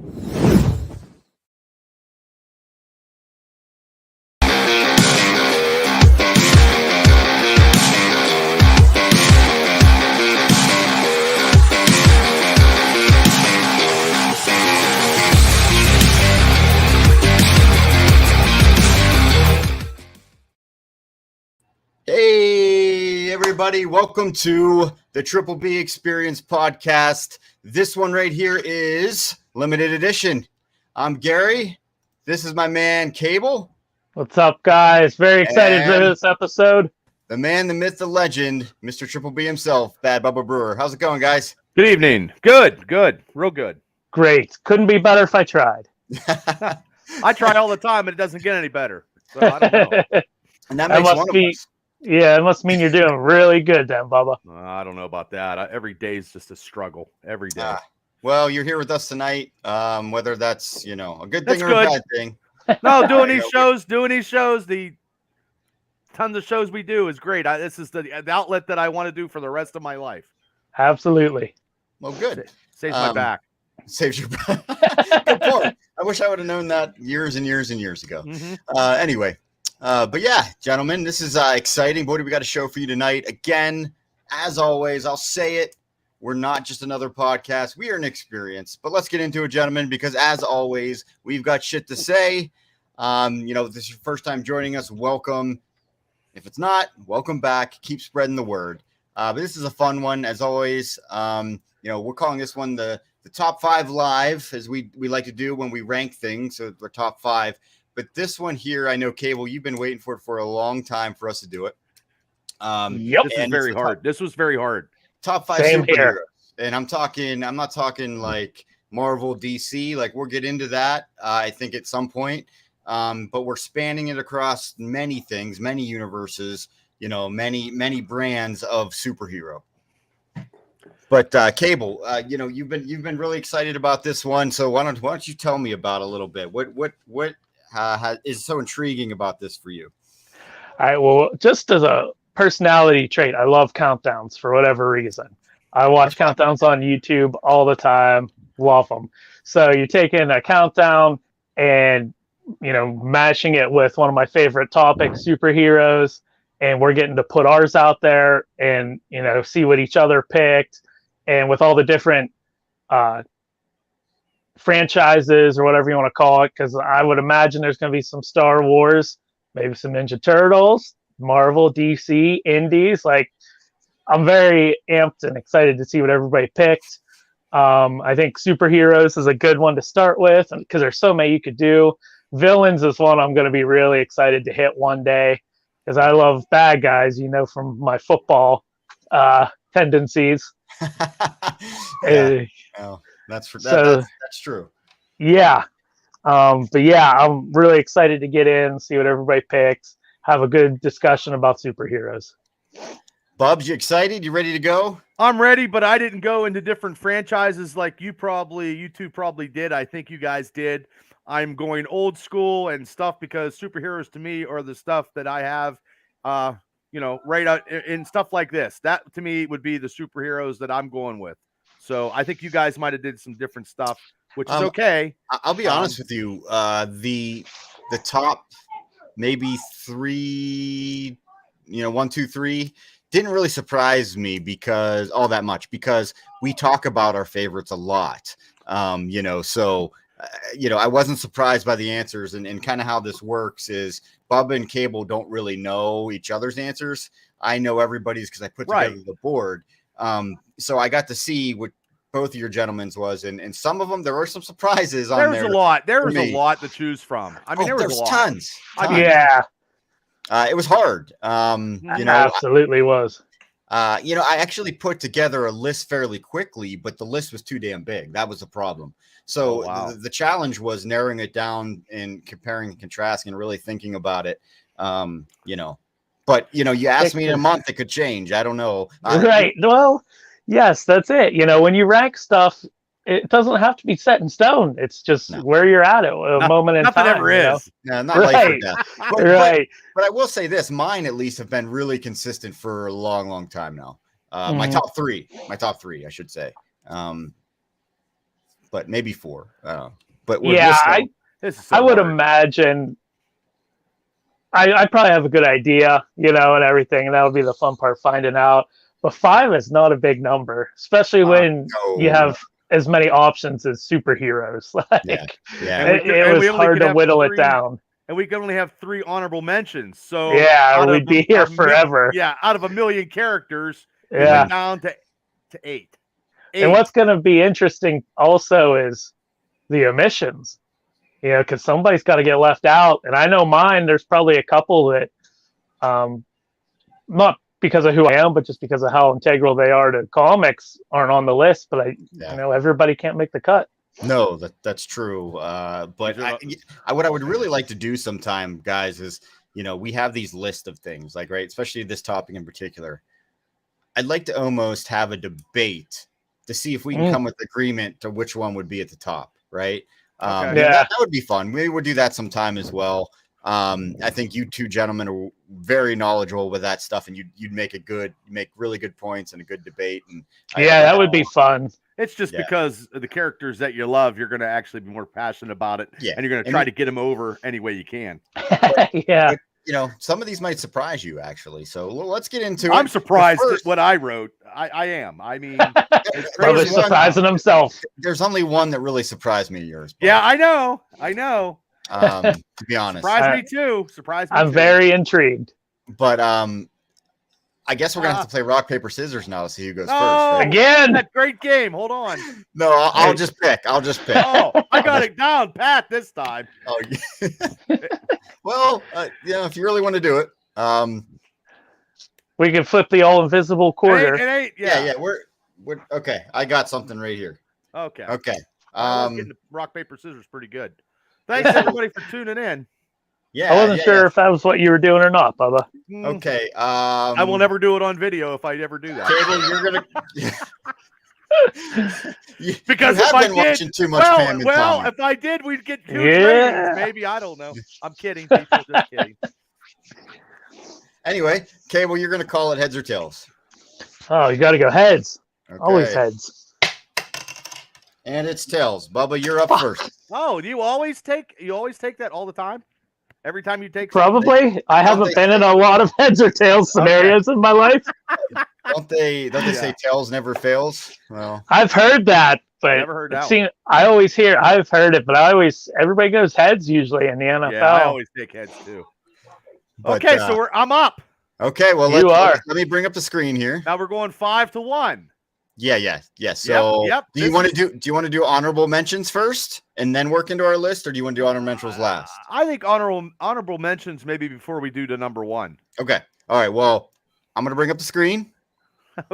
Hey, everybody. Welcome to the Triple B Experience podcast. This one right here is limited edition. I'm Gary. This is my man, Cable. What's up, guys? Very excited for this episode. The man, the myth, the legend, Mr. Triple B himself, Bad Bubba Brewer. How's it going, guys? Good evening. Good. Real good. Great. Couldn't be better if I tried. I try all the time, and it doesn't get any better. So I don't know. And that makes one of us. Yeah, it must mean you're doing really good then, Bubba. I don't know about that. Every day is just a struggle. Every day. Well, you're here with us tonight. Whether that's, a good thing or a bad thing. No, doing these shows, the tons of shows we do is great. This is the outlet that I want to do for the rest of my life. Absolutely. Well, good. Saves my back. Saves your back. Good point. I wish I would have known that years and years and years ago. Mm-hmm. Anyway. But yeah, gentlemen, this is exciting. Boy, do we got a show for you tonight. Again, as always, I'll say it. We're not just another podcast. We are an experience. But let's get into it, gentlemen, because as always, we've got shit to say. If this is your first time joining us, welcome. If it's not, welcome back. Keep spreading the word. But this is a fun one, as always. We're calling this one the top 5 live, as we like to do when we rank things. So we're top 5. But this one here, I know, Cable, you've been waiting for it for a long time for us to do it. Yep. This is very hard. This was very hard. Top 5 Same superheroes. here. And I'm not talking like Marvel, DC. Like, we'll get into that, I think, at some point. But we're spanning it across many things, many universes, many brands of superhero. But Cable, you've been really excited about this one. So why don't you tell me about a little bit? What is so intriguing about this for you? All right. Well, just as a personality trait, I love countdowns for whatever reason. I watch countdowns on YouTube all the time. Love them. So you're taking a countdown and, mashing it with one of my favorite topics, superheroes, and we're getting to put ours out there and, see what each other picked. And with all the different franchises or whatever you want to call it, because I would imagine there's going to be some Star Wars, maybe some Ninja Turtles, Marvel, DC, Indies. Like, I'm very amped and excited to see what everybody picked. I think superheroes is a good one to start with because there's so many you could do. Villains is one I'm going to be really excited to hit one day because I love bad guys, from my football tendencies. That's true. Yeah. But yeah, I'm really excited to get in, see what everybody picks, have a good discussion about superheroes. Bubs, you excited? You ready to go? I'm ready, but I didn't go into different franchises like you two probably did. I think you guys did. I'm going old school and stuff because superheroes to me are the stuff that I have, right out in stuff like this. That to me would be the superheroes that I'm going with. So I think you guys might have did some different stuff, which is okay. I'll be honest with you. The top maybe 3, 1, 2, 3 didn't really surprise me because we talk about our favorites a lot. So I wasn't surprised by the answers and kind of how this works is Bubba and Cable don't really know each other's answers. I know everybody's because I put together the board. So I got to see what both of your gentlemen's was, and some of them, there were some surprises on there. There was a lot to choose from. I mean, there was a lot. Tons. Yeah. It was hard. Absolutely was. I actually put together a list fairly quickly, but the list was too damn big. That was the problem. So the challenge was narrowing it down and comparing and contrasting and really thinking about it. But you asked me in a month, it could change. I don't know. Right. Well, yes, that's it. When you rank stuff, it doesn't have to be set in stone. It's just where you're at a moment in time. Nothing ever is. Yeah, not life or death. Right. But I will say this: mine at least have been really consistent for a long, long time now. My top three, I should say. but maybe 4. But Yeah, This is so I would hard. imagine. I probably have a good idea, and everything, and that would be the fun part, finding out. But 5 is not a big number, especially when you no. have as many options as superheroes. Like, Yeah. Yeah. And it was we only hard could to have whittle 3 it down. And we can only have 3 honorable mentions. So Yeah, out we'd of be here forever. out of 1 million characters, we Yeah. went down to 8. And what's going to be interesting also is the omissions, because somebody's got to get left out. And I know mine, there's probably a couple that, not because of who I am, but just because of how integral they are to comics, aren't on the list. But I know everybody can't make the cut. No, that's true. But what I would really like to do sometime, guys, is we have these list of things, like, right, especially this topic in particular. I'd like to almost have a debate to see if we can come with agreement to which one would be at the top, right? That would be fun. We would do that sometime as well. I think you two gentlemen are very knowledgeable with that stuff, and you'd make make really good points and a good debate. And that would be fun. It's just because of the characters that you love, you're going to actually be more passionate about it, and you're going to try to get them over any way you can. Yeah. But, some of these might surprise you, actually. So let's get into it. I'm surprised at what I wrote. I am. I mean, probably surprising himself. There's only one that really surprised me. Yours. Bob. Yeah, I know. To be honest, surprised me too. I'm very intrigued. But I guess we're gonna have to play rock paper scissors now to see who goes first. Oh, Right? Again, that great game. Hold on. No, I'll just pick. Oh, I got it down pat this time. Oh, yeah. Well, if you really want to do it, we can flip the all invisible quarter. It ain't, yeah. We're okay. I got something right here. Okay. Getting the rock paper scissors pretty good. Thanks everybody for tuning in. Yeah, I wasn't sure if that was what you were doing or not, Bubba. Okay. I will never do it on video if I ever do that. Cable, you're gonna. Because you if have I been did, watching too much Pam and Tommy. if I did, we'd get huge ratings. Maybe, I don't know. I'm kidding, people. Just kidding. Anyway, Cable, you're gonna call it heads or tails. Oh, you got to go heads. Okay. Always heads. And it's tails. Bubba, you're up first. Oh, you always take that all the time? Every time you take Probably. something? I haven't been in a lot of heads or tails scenarios in my life. Don't they say tails never fails? Well, I've heard that, but never heard that. I've heard it, but everybody goes heads usually in the NFL. Yeah, I always take heads too. But, okay, so I'm up. Okay, well let me bring up the screen here. Now we're going 5-1. Yeah. So yep. Do you want to do honorable mentions first and then work into our list, or do you want to do honorable mentions last? I think honorable mentions maybe before we do to number 1. Okay. All right. Well, I'm gonna bring up the screen.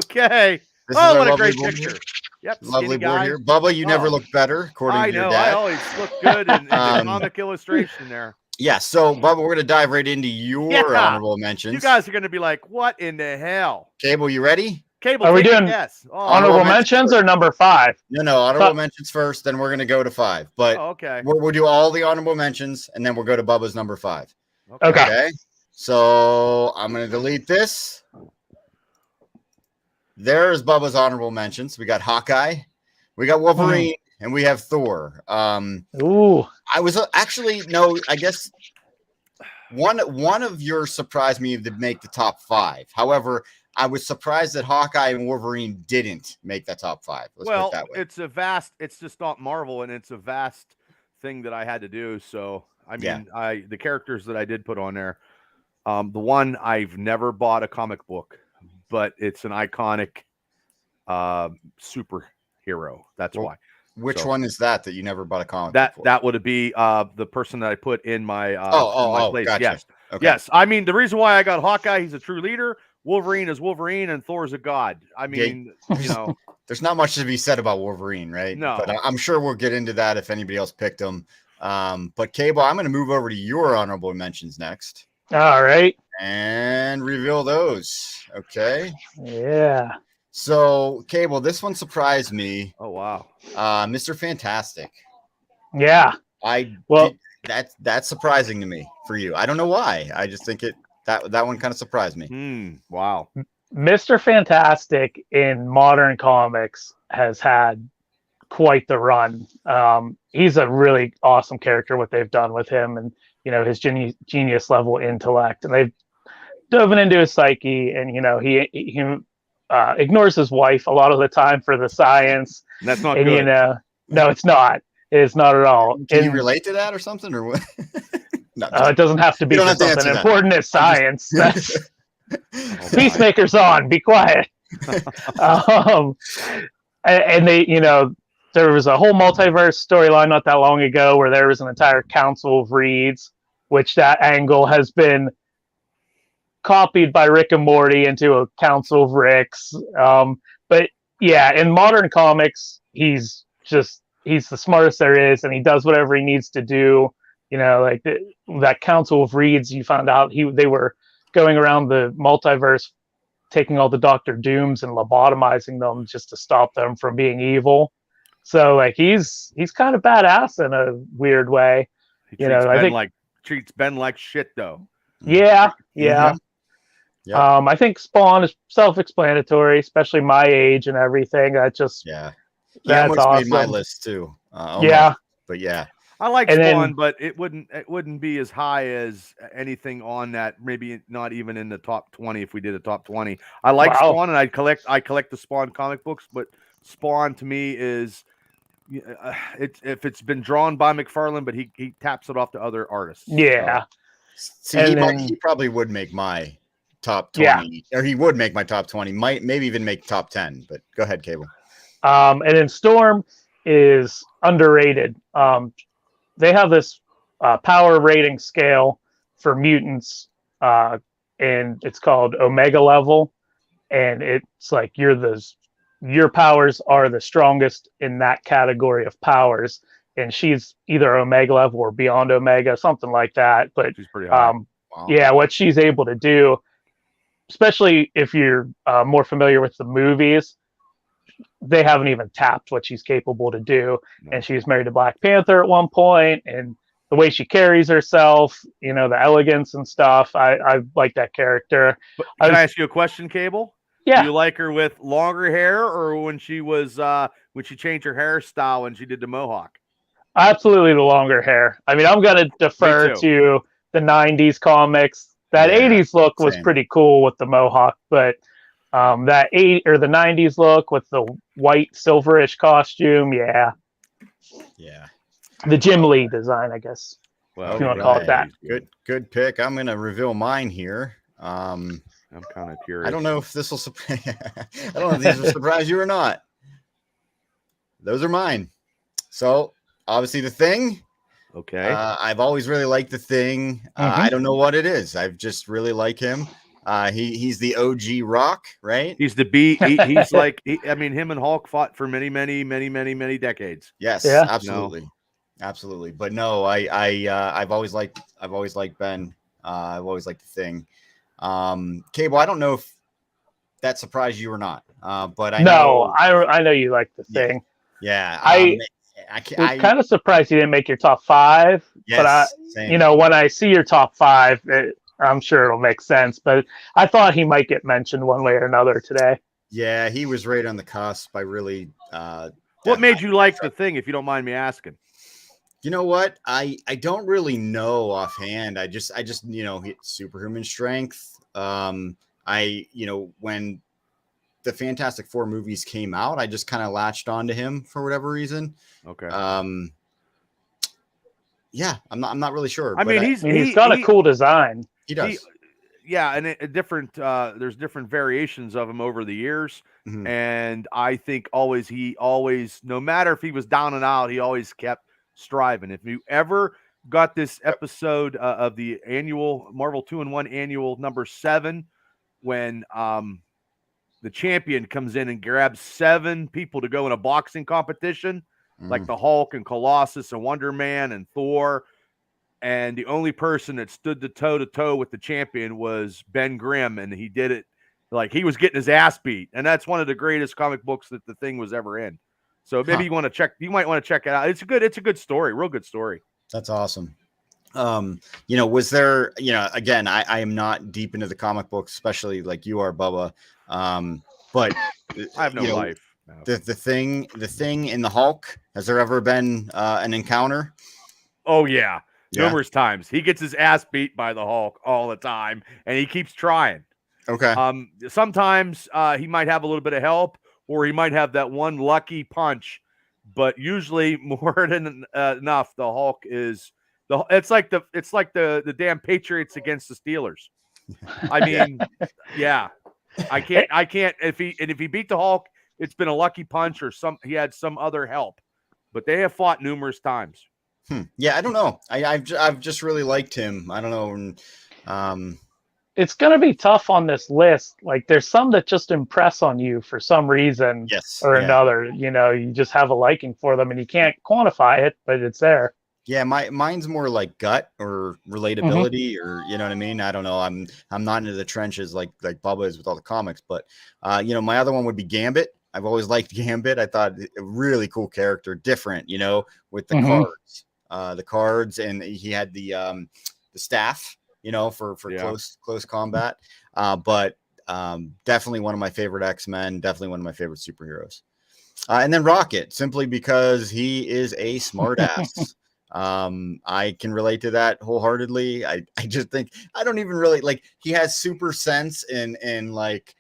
Okay. This oh, what a great picture. Here. Yep. Lovely board here. Bubba, you never look better, according to your dad. I always look good in the comic illustration there. Yeah, so Bubba, we're gonna dive right into your honorable mentions. You guys are gonna be like, what in the hell? Cable, you ready? Cable, are we doing honorable mentions or number 5? No, honorable mentions first, then we're gonna go to 5. But okay. We'll do all the honorable mentions, and then we'll go to Bubba's number 5. Okay. So I'm gonna delete this. There's Bubba's honorable mentions. We got Hawkeye, we got Wolverine, and we have Thor. Ooh. I was I guess one of yours surprised me to make the top 5. However, I was surprised that Hawkeye and Wolverine didn't make that top 5. Let's put it that way. It's just not Marvel, and it's a vast thing that I had to do. So I mean, the characters that I did put on there, the one I've never bought a comic book, but it's an iconic superhero. That's why. Which one is that you never bought a comic book for? That would be the person that I put in my place. Gotcha. Yes. Okay. Yes. I mean, the reason why I got Hawkeye, he's a true leader. Wolverine is Wolverine, and Thor's a god. I mean, there's not much to be said about Wolverine, right? No. But I'm sure we'll get into that if anybody else picked him. But Cable, I'm going to move over to your honorable mentions next. All right. And reveal those. Okay. Yeah. So, Cable, this one surprised me. Oh, wow. Mr. Fantastic. Yeah. That's surprising to me for you. I don't know why. I just think that one kind of surprised me. Wow. Mr. Fantastic in modern comics has had quite the run. He's a really awesome character, what they've done with him, and his genius level intellect, and they've dove into his psyche, and he ignores his wife a lot of the time for the science. That's not and good. No, it's not. It's not at all. Can you relate to that or something, or what? No, it doesn't have to be something important as science. That's Peacemaker's on. Be quiet. And they, there was a whole multiverse storyline not that long ago where there was an entire Council of Reeds, which that angle has been copied by Rick and Morty into a Council of Ricks. But yeah, in modern comics, he's the smartest there is, and he does whatever he needs to do. Like that Council of Reeds, you found out they were going around the multiverse, taking all the Doctor Dooms and lobotomizing them just to stop them from being evil. So like he's kind of badass in a weird way. He treats Ben like shit though. Yeah. Yep. I think Spawn is self-explanatory, especially my age and everything. That's almost awesome. made my list too. But yeah. I like Spawn, but it wouldn't be as high as anything on that. Maybe not even in the top 20 if we did a top 20. I like Spawn, and I collect the Spawn comic books, but Spawn to me is if it's been drawn by McFarlane, but he taps it off to other artists. Yeah. See, he probably would make my top 20, or he would make my top 20. Might maybe even make top 10. But go ahead, Cable. And then Storm is underrated. They have this power rating scale for mutants, and it's called Omega level, and it's like your powers are the strongest in that category of powers, and she's either Omega level or beyond Omega, something like that. But she's pretty high. Yeah, what she's able to do, especially if you're more familiar with the movies, they haven't even tapped what she's capable to do. No. And she was married to Black Panther at one point, and the way she carries herself, the elegance and stuff, I like that character. Can I ask you a question, Cable? Yeah. Do you like her with longer hair, or when she was when she changed her hairstyle when she did the mohawk? Absolutely the longer hair. I mean, I'm gonna defer to the 90s comics. That 80s look was pretty cool with the mohawk, but that the 90s look with the white silverish costume, yeah, the Jim Lee design, I guess. Well, if you want to call it that. Good pick. I'm gonna reveal mine here. I'm kind of curious. I don't know if this will surprise. I don't know if these will surprise you or not. Those are mine. So obviously, The Thing. Okay. I've always really liked The Thing. I don't know what it is. I've just really like him. He's the OG Rock, right? He's the B. He's like, him and Hulk fought for many, many, many, many, many decades. Yes, absolutely, absolutely. But no, I've always liked Ben. I've always liked The Thing. Cable, I don't know if that surprised you or not, but I know you like The Thing. Yeah. I was kind of surprised you didn't make your top 5. Yes, but when I see your top 5, I'm sure it'll make sense. But I thought he might get mentioned one way or another today. Yeah, he was right on the cusp. I really. What made you like The Thing, if you don't mind me asking? You know what? I don't really know offhand. I just hit superhuman strength. When the Fantastic Four movies came out, I just kind of latched onto him for whatever reason. Okay. Yeah, I'm not really sure. He's got a cool design. He does. And there's different variations of him over the years. Mm-hmm. And I think he always, no matter if he was down and out, he always kept striving. If you ever got this episode of the annual Marvel 2-in-1 annual number 7, when the champion comes in and grabs 7 people to go in a boxing competition, like the Hulk and Colossus and Wonder Man and Thor. And the only person that stood toe to toe with the champion was Ben Grimm. And he did it like he was getting his ass beat. And that's one of the greatest comic books that The Thing was ever in. So maybe you might want to check it out. It's a good story, real good story. That's awesome. Was there, again, I am not deep into the comic books, especially like you are, Bubba. But I have no life. The thing in the Hulk. Has there ever been an encounter? Oh yeah. Yeah. Numerous times. He gets his ass beat by the Hulk all the time, and he keeps trying. Okay. Sometimes he might have a little bit of help, or he might have that one lucky punch, but usually more than enough. The Hulk is it's like the damn Patriots against the Steelers. I mean, yeah. I can't if he beat the Hulk, it's been a lucky punch or he had some other help. But they have fought numerous times. Yeah, I don't know. I've just really liked him. I don't know. It's going to be tough on this list. Like, there's some that just impress on you for some reason or another. You know, you just have a liking for them, and you can't quantify it, but it's there. Yeah, mine's more like gut or relatability, or you know what I mean. I don't know. I'm not into the trenches like Bubba is with all the comics, but you know, my other one would be Gambit. I've always liked Gambit. I thought a really cool character, different, you know, with the cards, and he had the staff, you know, for close combat. But definitely one of my favorite X-Men, definitely one of my favorite superheroes. And then Rocket, simply because he is a smartass. I can relate to that wholeheartedly. I just think I don't even really like, he has super sense and like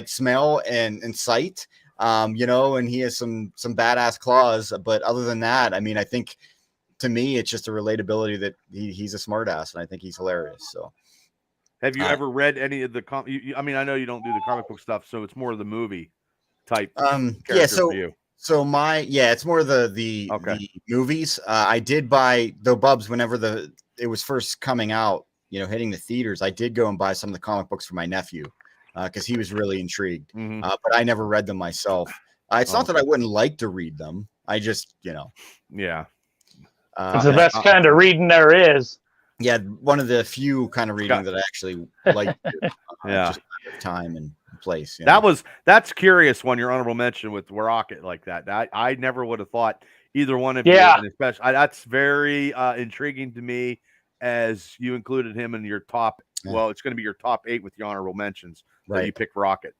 smell and sight, you know, and he has some badass claws. But other than that, I mean, I think to me, it's just a relatability that he's a smartass, and I think he's hilarious. So, have you ever read any of the I mean, I know you don't do the comic book stuff, so it's more of the movie type. For you. So it's more the movies. I did buy, though, Bubs, whenever it was first coming out, you know, hitting the theaters, I did go and buy some of the comic books for my nephew because he was really intrigued. But I never read them myself. It's not that I wouldn't like to read them. I just, you know. Yeah. It's the best kind of reading there is. Yeah, one of the few kind of reading that I actually like. Just time and place. You know? That's curious when your honorable mention with Rocket like that. I never would have thought either one of you, and especially that's very intriguing to me as you included him in your top. Yeah. Well, it's going to be your top 8 with your honorable mentions. Right, you picked Rocket.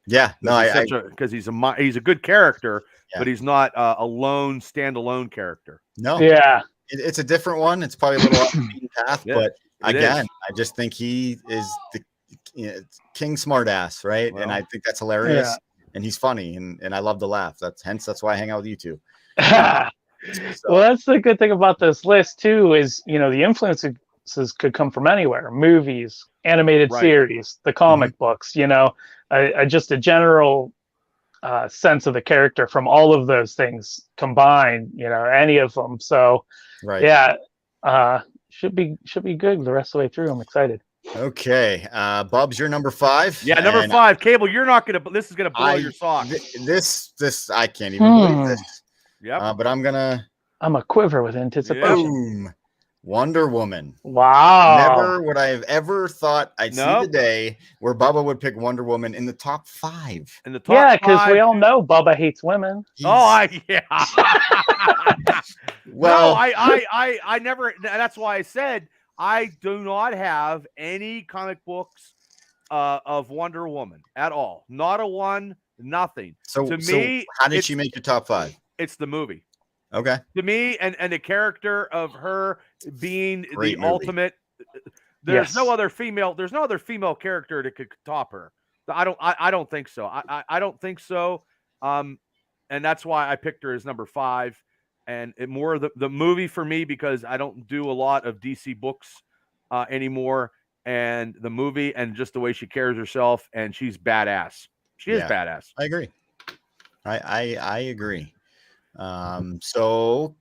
Yeah, no, because he's a good character, but he's not a lone standalone character. No, yeah, it's a different one. It's probably a little off the beaten path, but again, I just think he is the king smartass, right? Well, and I think that's hilarious, and he's funny, and I love to laugh. That's why I hang out with you two. Well, that's the good thing about this list too, is, you know, the influences could come from anywhere: movies, animated series, the comic books. You know, just a general sense of the character from all of those things combined. You know, any of them. So, should be good the rest of the way through. I'm excited. Okay, Bubs, you're number 5. Yeah, number 5. Cable, you're not gonna. This is gonna blow your socks. This I can't even believe this. Yeah, but I'm a quiver with anticipation. Boom. Wonder Woman. Wow. Never would I have ever thought I'd see the day where Bubba would pick Wonder Woman in the top 5. In the top 5. Because we all know Bubba hates women. Well, well, I never. That's why I said I do not have any comic books of Wonder Woman at all. Not a one. Nothing. So to me, how did she make your top 5? It's the movie. Okay. To me, and the character of her being the ultimate. There's no other female character that could top her. I don't think so. I don't think so. And that's why I picked her as number 5. And more the movie for me, because I don't do a lot of DC books anymore. And the movie and just the way she carries herself, and she's badass. She is badass. I agree. I agree. So,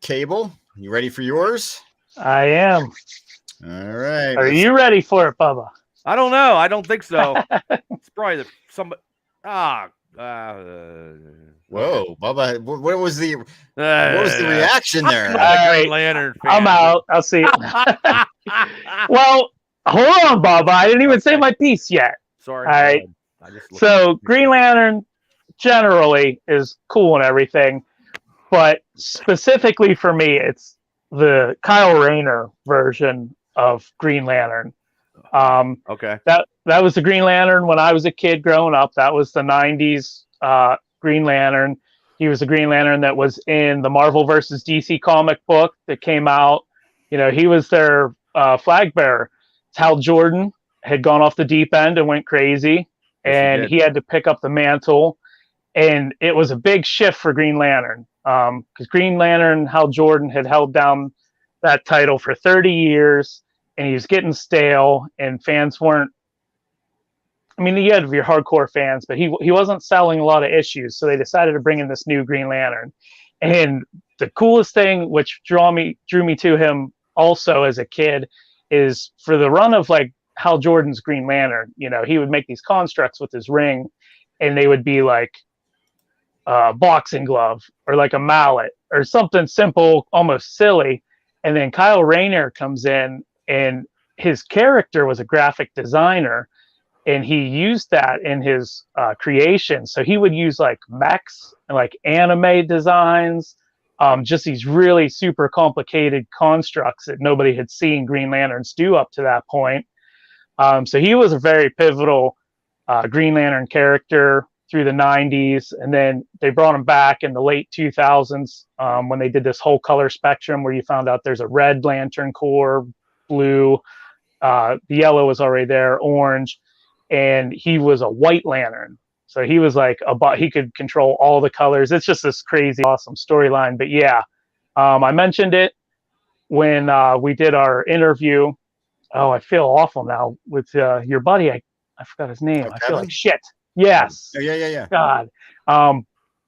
Cable, you ready for yours? I am. All right. Are you ready for it, Bubba? I don't know. I don't think so. It's probably somebody. Whoa, Bubba! What was the reaction there? Green Lantern fan. I'm out. I'll see it. Well, hold on, Bubba. I didn't even say my piece yet. Sorry. All right. So Green Lantern generally is cool and everything, but specifically for me, it's the Kyle Rayner version of Green Lantern. Okay. That was the Green Lantern when I was a kid growing up. That was the '90s Green Lantern. He was the Green Lantern that was in the Marvel versus DC comic book that came out. You know, he was their flag bearer. Hal Jordan had gone off the deep end and went crazy, Yes, he and did. he had to pick up the mantle. And it was a big shift for Green Lantern because Green Lantern, Hal Jordan, had held down that title for 30 years, and he was getting stale, and fans weren't. I mean, you had your hardcore fans, but he wasn't selling a lot of issues, so they decided to bring in this new Green Lantern. And the coolest thing, which drew me to him also as a kid, is for the run of like Hal Jordan's Green Lantern. You know, he would make these constructs with his ring, and they would be like a boxing glove or like a mallet or something simple, almost silly. And then Kyle Rayner comes in, and his character was a graphic designer, and he used that in his creation. So he would use like mechs and like anime designs, just these really super complicated constructs that nobody had seen Green Lanterns do up to that point. So he was a very pivotal Green Lantern character through the 90s. And then they brought him back in the late 2000s when they did this whole color spectrum where you found out there's a red Lantern Corps, blue, the yellow was already there, orange, and he was a White Lantern. So he was like he could control all the colors. It's just this crazy, awesome storyline. But yeah, I mentioned it when we did our interview. Oh, I feel awful now with your buddy. I forgot his name. I feel like shit. Yes. Oh, yeah. God.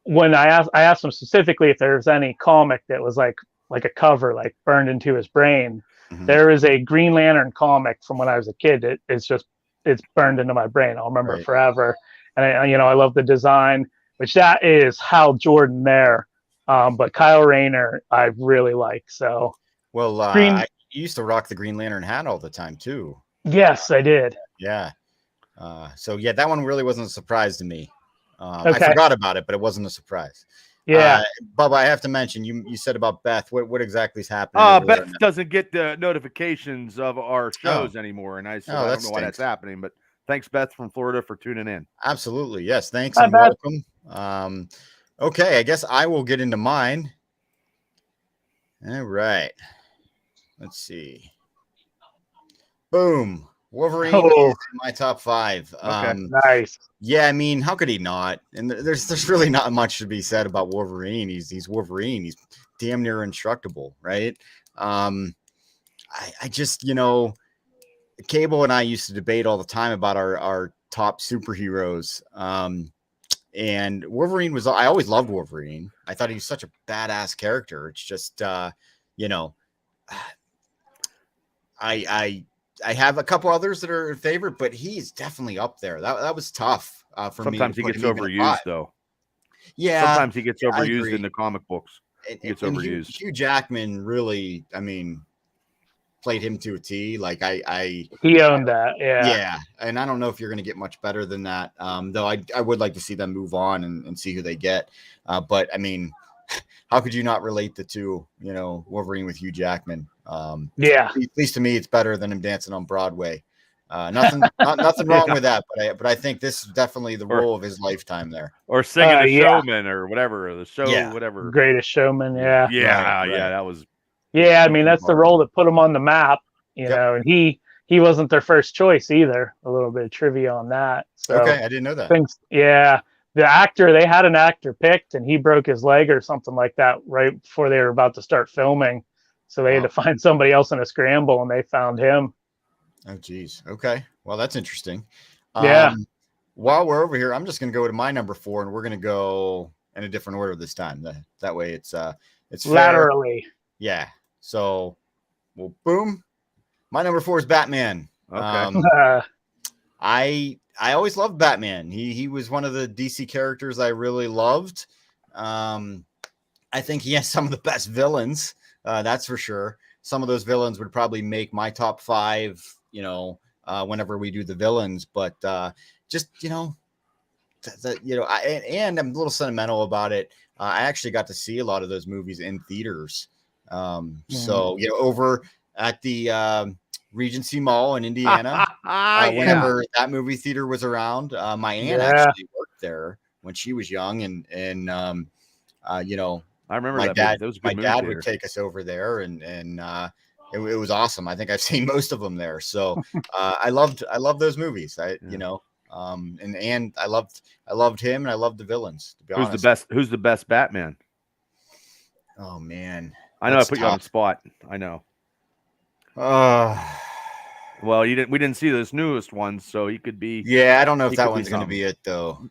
When I asked him specifically if there's any comic that was like a cover, like burned into his brain. Mm-hmm. There is a Green Lantern comic from when I was a kid. It's burned into my brain. I'll remember it forever. And I love the design, which that is Hal Jordan there. But Kyle Rayner, I really like. So, well, I used to rock the Green Lantern hat all the time too. Yes, I did. Yeah. So yeah, that one really wasn't a surprise to me. Okay. I forgot about it, but it wasn't a surprise. Yeah. Bubba, I have to mention, you said about Beth. What exactly is happening? Beth doesn't get the notifications of our shows anymore, and I said I don't know why that's happening. But thanks, Beth from Florida, for tuning in. Absolutely, yes. Thanks. Hi, and Beth. Welcome. Okay, I guess I will get into mine. All right. Let's see. Boom. Wolverine is my top 5. Okay. Nice. Yeah, I mean, how could he not? And there's really not much to be said about Wolverine. He's Wolverine. He's damn near indestructible, right? I just, Cable and I used to debate all the time about our top superheroes. And Wolverine I always loved Wolverine. I thought he was such a badass character. It's just, I have a couple others that are favorite, but he's definitely up there. That was tough for me. Sometimes he gets overused, though. Yeah, sometimes he gets overused in the comic books. He gets overused. Hugh Jackman really, played him to a T. Like he owned that. Yeah, and I don't know if you're going to get much better than that. Though I would like to see them move on and see who they get. But I mean, how could you not relate the two? Wolverine with Hugh Jackman. Yeah. At least to me, it's better than him dancing on Broadway. Nothing wrong with that, but I think this is definitely the role of his lifetime there. Or singing the showman or whatever, whatever. Greatest Showman, yeah. Yeah, that was. Yeah, I mean, that's the role that put him on the map, know, and he wasn't their first choice either. A little bit of trivia on that. So okay, I didn't know that. They had an actor picked, and he broke his leg or something like that right before they were about to start filming. So they had to find somebody else in a scramble, and they found him. Oh, geez. Okay. Well, that's interesting. Yeah. While we're over here, I'm just going to go to my number 4, and we're going to go in a different order this time. That way it's laterally. Fair. Yeah. So, well, boom. My number 4 is Batman. Okay. I always loved Batman. He was one of the DC characters I really loved. I think he has some of the best villains. That's for sure. Some of those villains would probably make my top 5, whenever we do the villains, but just, and I'm a little sentimental about it. I actually got to see a lot of those movies in theaters. So, over at the Regency Mall in Indiana. Yeah. Whenever that movie theater was around, my aunt Yeah. actually worked there when she was young, and you know, I remember my that dad, movie. That was a good my movie dad theater. would take us over there, and it was awesome. I think I've seen most of them there. So I loved those movies. You know, and I loved him, and I loved the villains. To be Who's honest, the best? Who's the best Batman? Oh man, I know that's I put you on tough. the spot. I know. Uh, Well, you didn't. We didn't see this newest one, so he could be. yeah, I don't know if He that could be one's going to be something. it though.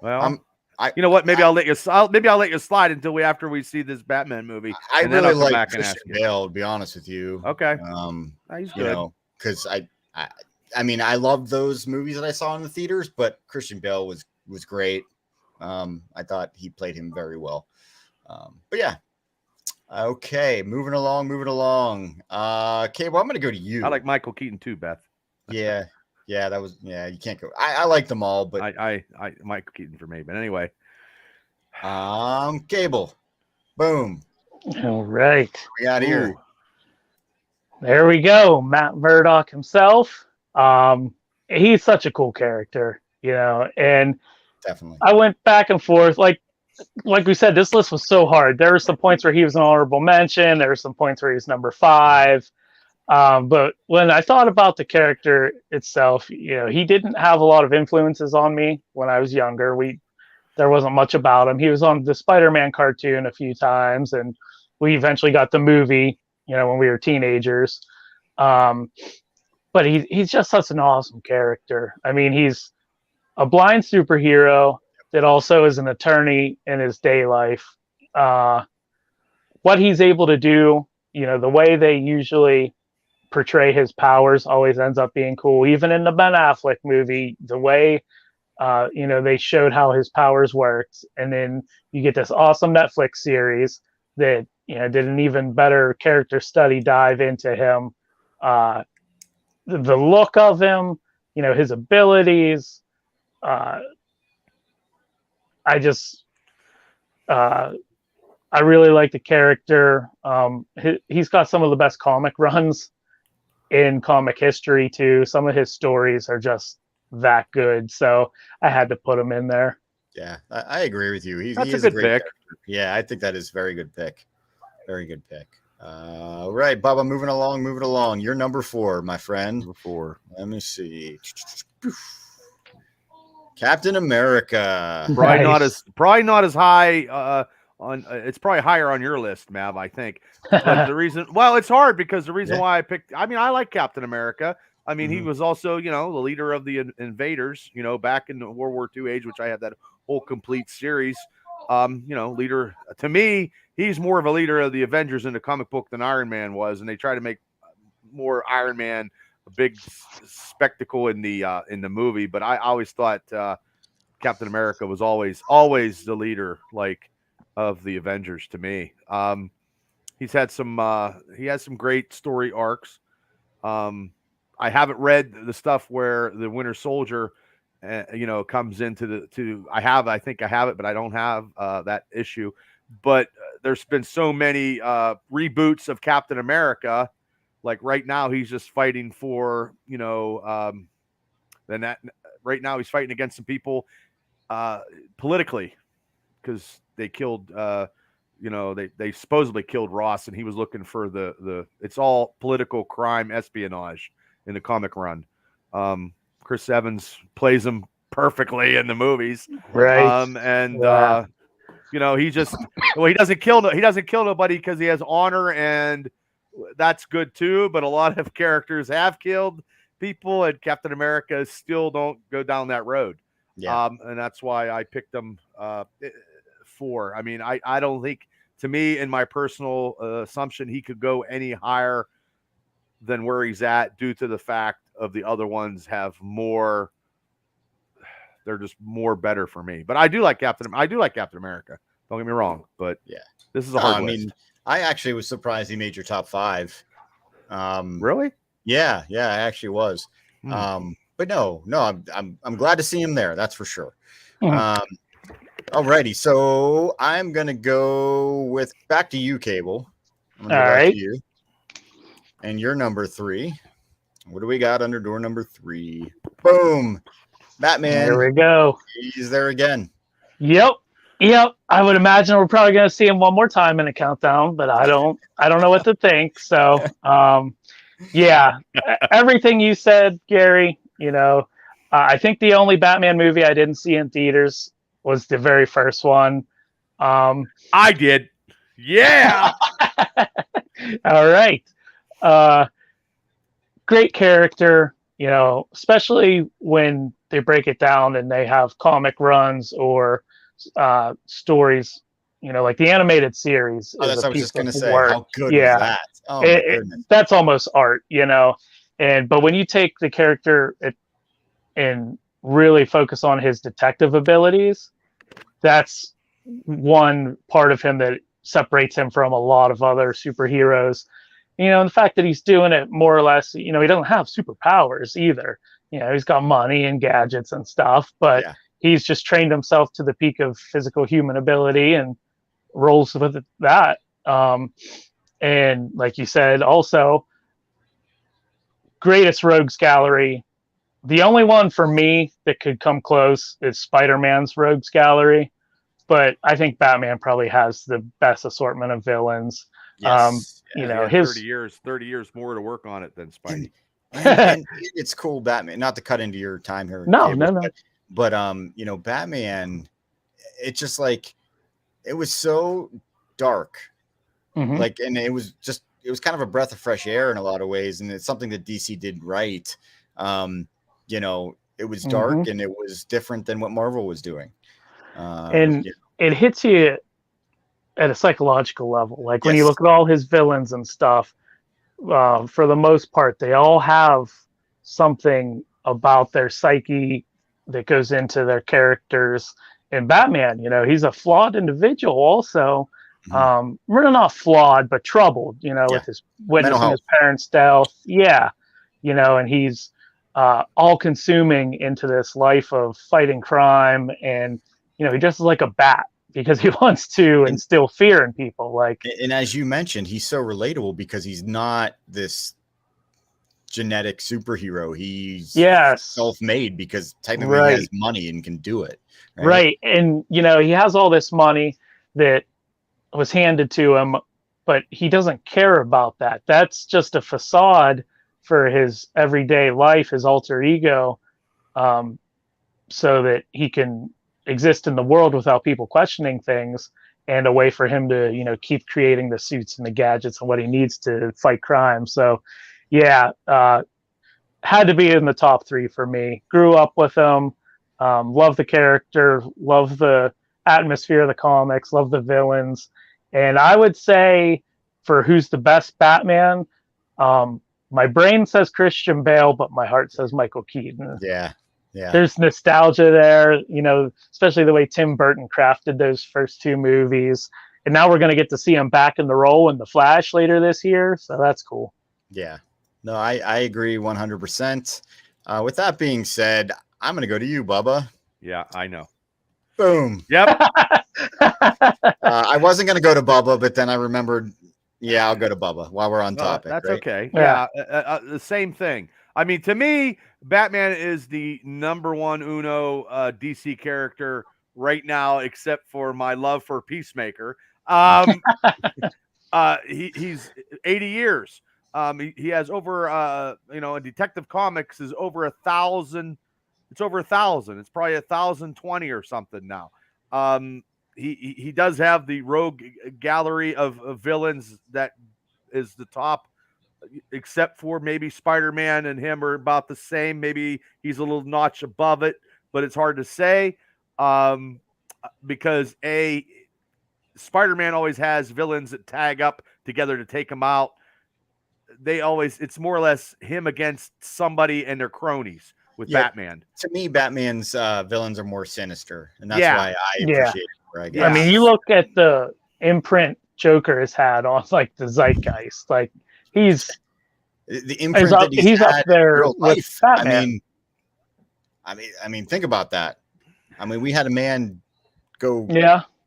Well, I you know what? Maybe I'll let you. Maybe I'll let you slide until after we see this Batman movie. I and then really I'll come like back and ask Christian you. Bale, to be honest with you. Okay. He's You good. know, because I mean, I loved those movies that I saw in the theaters, but Christian Bale was great. I thought he played him very well. But yeah. Okay, moving along. Okay, well, I'm gonna go to you. I like Michael Keaton too, Beth. Yeah, that was you can't go. I like them all, but I Michael Keaton for me. But anyway, Cable, boom, All right. we got here. Ooh. There we go. Matt Murdock himself. He's such a cool character, you know, and Definitely. I went back and forth. Like we said, this list was so hard. There were some points where he was an honorable mention. There were some points where he's number 5. But when I thought about the character itself, you know, he didn't have a lot of influences on me when I was younger. There wasn't much about him. He was on the Spider-Man cartoon a few times, and we eventually got the movie, you know, when we were teenagers. But he's just such an awesome character. I mean, he's a blind superhero that also is an attorney in his day life. What he's able to do, you know, the way they usually portray his powers always ends up being cool. Even in the Ben Affleck movie, the way you know, they showed how his powers worked, and then you get this awesome Netflix series that, you know, did an even better character study dive into him. The look of him, you know, his abilities. I really like the character. He's got some of the best comic runs in comic history too. Some of his stories are just that good, so I had to put him in there. Yeah, I agree with you. He That's is a a good great pick. character. Yeah, I think that is a very good pick. Very good pick. All right, Bubba, moving along. You're number 4, my friend. Number 4. Let me see. Captain America. Probably not as high on. It's probably higher on your list, Mav. I think. But the reason, well, it's hard because the reason why I picked. I mean, I like Captain America. I mean, he was also, you know, the leader of the invaders. You know, back in the World War II age, which I have that whole complete series. You know, leader to me, he's more of a leader of the Avengers in the comic book than Iron Man was, and they try to make more Iron Man a big spectacle in the movie. But I always thought Captain America was always the leader, like, of the Avengers to me. He has some great story arcs. I haven't read the stuff where the Winter Soldier, you know, comes into I think I have it, but I don't have that issue. But there's been so many reboots of Captain America. Like right now, he's just fighting for, you know, right now he's fighting against some people politically because they killed, you know, they supposedly killed Ross, and he was looking for it's all political crime espionage in the comic run. Chris Evans plays him perfectly in the movies. Right. You know, he doesn't kill nobody because he has honor, and that's good too. But a lot of characters have killed people, and Captain America still don't go down that road. Yeah. And that's why I picked him 4. I mean, I don't think, to me, in my personal assumption, he could go any higher than where he's at due to the fact of the other ones have more. They're just more better for me. But I do like Captain America. Don't get me wrong. But yeah, this is a hard list. I mean, I actually was surprised he made your top 5. Really? Yeah, I actually was. But no, I'm glad to see him there. That's for sure. Alrighty, so I'm gonna go back to you, Cable. All right. You. And your number 3. What do we got under door number 3? Boom. Batman. Here we go. He's there again. Yep. I would imagine we're probably going to see him one more time in a countdown, but I don't know what to think. So, yeah, everything you said, Gary, I think the only Batman movie I didn't see in theaters was the very first one. I did. Yeah. All right. Great character, especially when they break it down and they have comic runs or stories, like the animated series. Oh, that's what I was just going to say. Work. How good yeah. was that? Oh, my goodness. That's almost art, but when you take the character and really focus on his detective abilities, that's one part of him that separates him from a lot of other superheroes. And the fact that he's doing it more or less, he doesn't have superpowers either. He's got money and gadgets and stuff, but he's just trained himself to the peak of physical human ability and rolls with that. And like you said, also greatest rogues gallery. The only one for me that could come close is Spider-Man's rogues gallery, but I think Batman probably has the best assortment of villains. Yes. His 30 years more to work on it than Spidey. And it's cool, Batman. Not to cut into your time here. No. But Batman, it's just like it was so dark. Mm-hmm. And it was kind of a breath of fresh air in a lot of ways, and it's something that DC did right. It was dark and it was different than what Marvel was doing. It hits you at a psychological level. Like when you look at all his villains and stuff, for the most part, they all have something about their psyche that goes into their characters. And Batman, he's a flawed individual also. Really not flawed, but troubled, with his witnessing his parents' death. Yeah. And he's all consuming into this life of fighting crime. And, he just is like a bat because he wants to instill fear in people. And as you mentioned, he's so relatable because he's not this genetic superhero. He's self-made because technically he has money and can do it. Right. And, he has all this money that was handed to him, but he doesn't care about that. That's just a facade for his everyday life, his alter ego, so that he can exist in the world without people questioning things, and a way for him to, keep creating the suits and the gadgets and what he needs to fight crime. So, had to be in the top 3 for me. Grew up with him, love the character, love the atmosphere of the comics, love the villains. And I would say for who's the best Batman, my brain says Christian Bale, but my heart says Michael Keaton. Yeah. There's nostalgia there, especially the way Tim Burton crafted those first 2 movies. And now we're going to get to see him back in the role in The Flash later this year. So that's cool. Yeah. No, I agree 100%. With that being said, I'm going to go to you, Bubba. Yeah, I know. Boom. Yep. I wasn't going to go to Bubba, but then I remembered, I'll go to Bubba while we're on topic. That's right? okay. Yeah. The same thing. I mean, to me, Batman is the number 1 uno DC character right now, except for my love for Peacemaker. He's 80 years. He has over, in Detective Comics is over 1,000. It's over 1,000. It's probably 1,020 or something now. He does have the rogue gallery of villains that is the top, except for maybe Spider-Man and him are about the same. Maybe he's a little notch above it, but it's hard to say because Spider-Man always has villains that tag up together to take him out. It's more or less him against somebody and their cronies with Batman. To me, Batman's villains are more sinister, and that's why I appreciate it. I mean, you look at the imprint Joker has had on the zeitgeist. He's the imprint that he's up there with Batman. I mean, think about that. I mean, we had a man go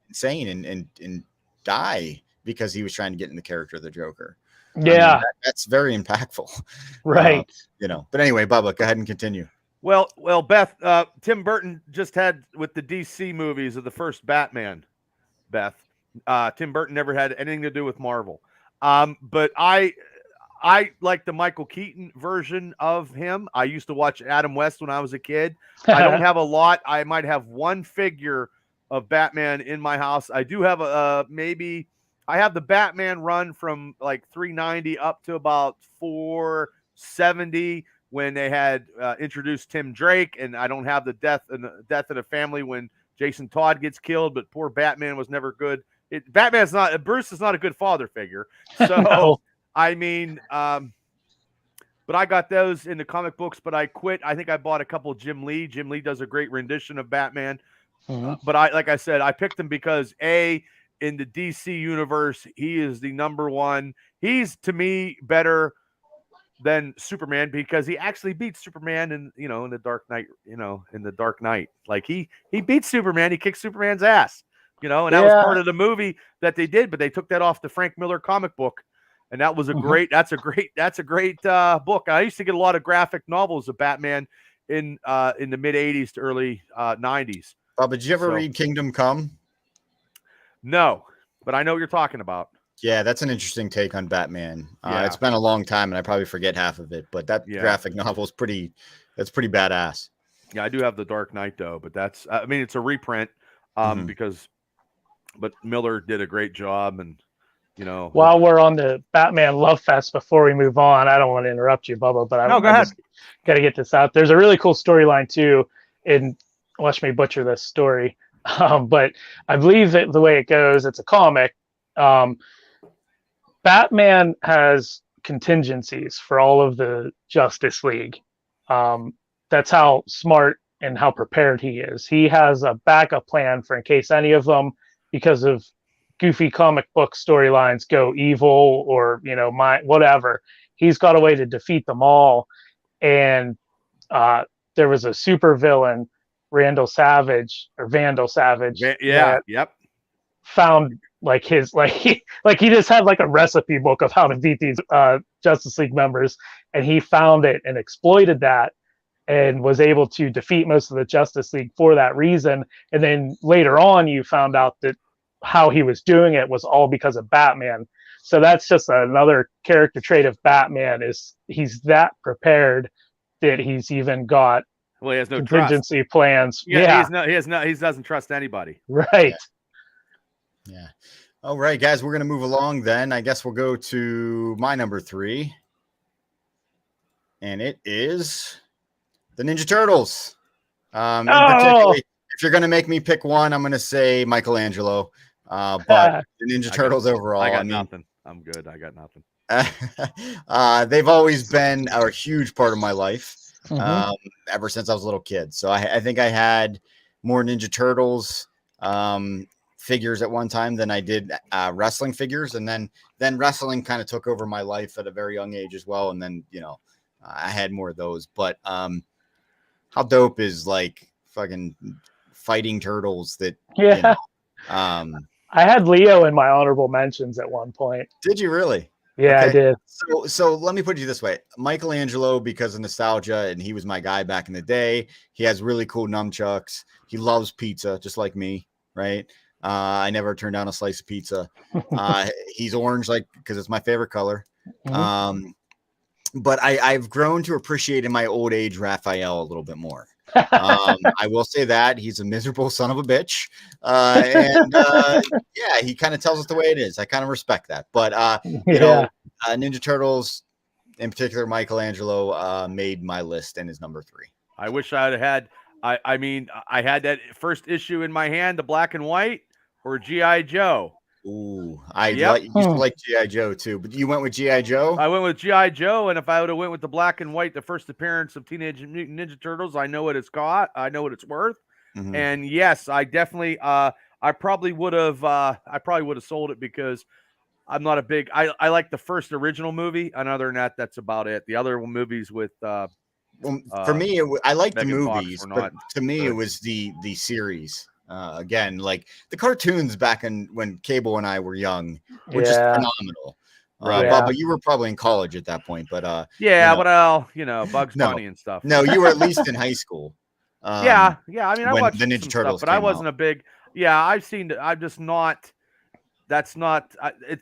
insane and die because he was trying to get in the character of the Joker. Yeah, that's very impactful. right. But anyway, Bubba, go ahead and continue. Well, Beth, Tim Burton just had with the DC movies of the first Batman, Beth. Tim Burton never had anything to do with Marvel. But I like the Michael Keaton version of him. I used to watch Adam West when I was a kid. I don't have a lot. I might have one figure of Batman in my house. I do have I have the Batman run from like 390 up to about 470 when they had introduced Tim Drake, and I don't have the death of the family when Jason Todd gets killed, but poor Batman was never good. Bruce is not a good father figure. So No. I mean, but I got those in the comic books, but I quit. I think I bought a couple of Jim Lee. Jim Lee does a great rendition of Batman. But like I said, I picked him because in the DC universe, he is the number one. He's to me better than Superman because he actually beats Superman in the Dark Knight, in the Dark Knight. Like he beats Superman, he kicks Superman's ass, and that was part of the movie that they did, but they took that off the Frank Miller comic book. And that was that's a great book. I used to get a lot of graphic novels of Batman in the mid 80s to early 90s. Did you ever read Kingdom Come? No, but I know what you're talking about. Yeah, that's an interesting take on Batman. It's been a long time, and I probably forget half of it. But that graphic novel is pretty badass. Yeah, I do have the Dark Knight though, but it's a reprint but Miller did a great job, and While we're on the Batman Love Fest, before we move on, I don't want to interrupt you, Bubba, but go ahead. Got to get this out. There's a really cool storyline too. Watch me butcher this story, but I believe that the way it goes, it's a comic. Batman has contingencies for all of the Justice League. That's how smart and how prepared he is. He has a backup plan for in case any of them, because of goofy comic book storylines, go evil or whatever. He's got a way to defeat them all. And there was a super villain, Vandal Savage. Found he just had like a recipe book of how to beat these Justice League members, and he found it and exploited that and was able to defeat most of the Justice League for that reason. And then later on, you found out that how he was doing it was all because of Batman. So that's just another character trait of Batman, is he's that prepared that he's even got he has no contingency plans. He doesn't trust anybody. Right. Yeah. All right, guys, we're going to move along then. I guess we'll go to my number 3. And it is the Ninja Turtles. Particularly, if you're going to make me pick one, I'm going to say Michelangelo. But the Ninja Turtles overall. I got nothing. I'm good. I got nothing. They've always been a huge part of my life ever since I was a little kid. So I think I had more Ninja Turtles figures at one time than I did wrestling figures. And then wrestling kind of took over my life at a very young age as well. And then, I had more of those. But how dope is like fucking fighting turtles that, I had Leo in my honorable mentions at one point. Did you really? Yeah, okay. I did. So let me put it this way. Michelangelo, because of nostalgia, and he was my guy back in the day. He has really cool nunchucks. He loves pizza, just like me, right? I never turned down a slice of pizza. He's orange, because it's my favorite color. But I've grown to appreciate in my old age Raphael a little bit more. I will say that he's a miserable son of a bitch. He kind of tells us the way it is. I kind of respect that. But, Ninja Turtles, in particular, Michelangelo made my list and is number 3. I wish I had I had that first issue in my hand, the black and white, or G.I. Joe. Ooh, used to like G.I. Joe too, but you went with G.I. Joe? I went with G.I. Joe, and if I would have went with the black and white, the first appearance of Teenage Mutant Ninja Turtles, I know what it's got. I know what it's worth. And yes, I definitely, I probably would have sold it because I'm not a big, I like the first original movie, and other than that, that's about it. The other movies with, for me, I like the Megan movies, but to me, it was the series. Again, like the cartoons back when Cable and I were young were just phenomenal. Right. Yeah. Bubba, you were probably in college at that point, but Yeah, you know, but Bugs No. Bunny and stuff. no, you were at least in high school. Yeah. I mean, I when watched the Ninja some Turtles stuff, but I came wasn't out. a big. Yeah, I've seen. I'm just not. That's not.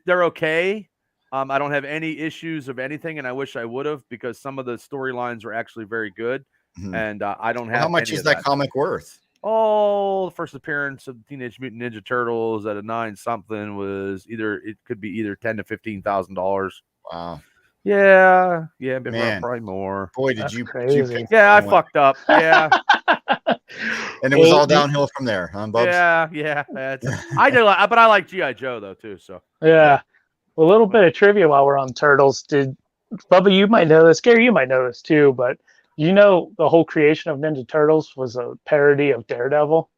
They're okay. I don't have any issues of anything, and I wish I would have because some of the storylines were actually very good, Mhm. and I don't Well, have. how much any is of that comic worth? Oh, the first appearance of the Teenage Mutant Ninja Turtles at a 9 something was it could be either $10,000 to $15,000. Wow, Yeah, maybe Man. probably more. boy, did That's you crazy. pick Yeah, I that one. fucked up. Yeah, And it was all Well, downhill from there, huh, Bubs? yeah. I did, but I like GI Joe though too. So Yeah. A little bit of trivia while we're on turtles. Did Bubba, you might know this, Gary, you might know this too, but you know the whole creation of Ninja Turtles was a parody of Daredevil?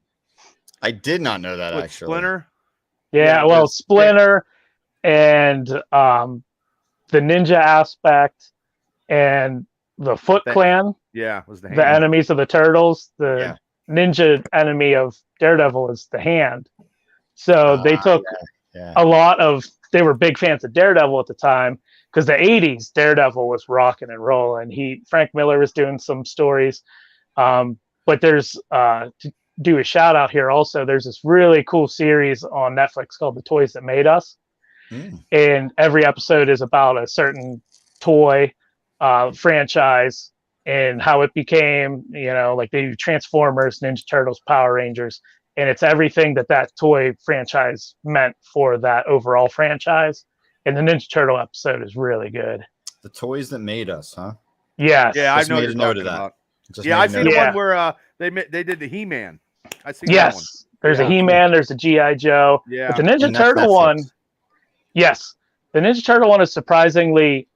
I did not know that, with actually. Splinter, Yeah, well, with Splinter and the ninja aspect and the Foot That- Clan, was the the hand. enemies of the turtles. The Yeah. ninja enemy of Daredevil is the hand. So they took Yeah. a lot of, they were big fans of Daredevil at the time because the 80s Daredevil was rocking and rolling. Frank Miller was doing some stories. But there's to do a shout out here also, there's this really cool series on Netflix called The Toys That Made Us. And every episode is about a certain toy franchise and how it became, like they do Transformers, Ninja Turtles, Power Rangers, and it's everything that toy franchise meant for that overall franchise. And the Ninja Turtle episode is really good. The Toys That Made Us, huh? Yes. Yeah, I Just know made what a you're note talking of that. about. Just Yeah, made a I seen note the of one where they did the He-Man. I seen that one. Yes. There's Yeah. a He-Man, there's a G.I. Joe. Yeah. But the Ninja And that's Turtle Netflix. one, yes. The Ninja Turtle one is surprisingly,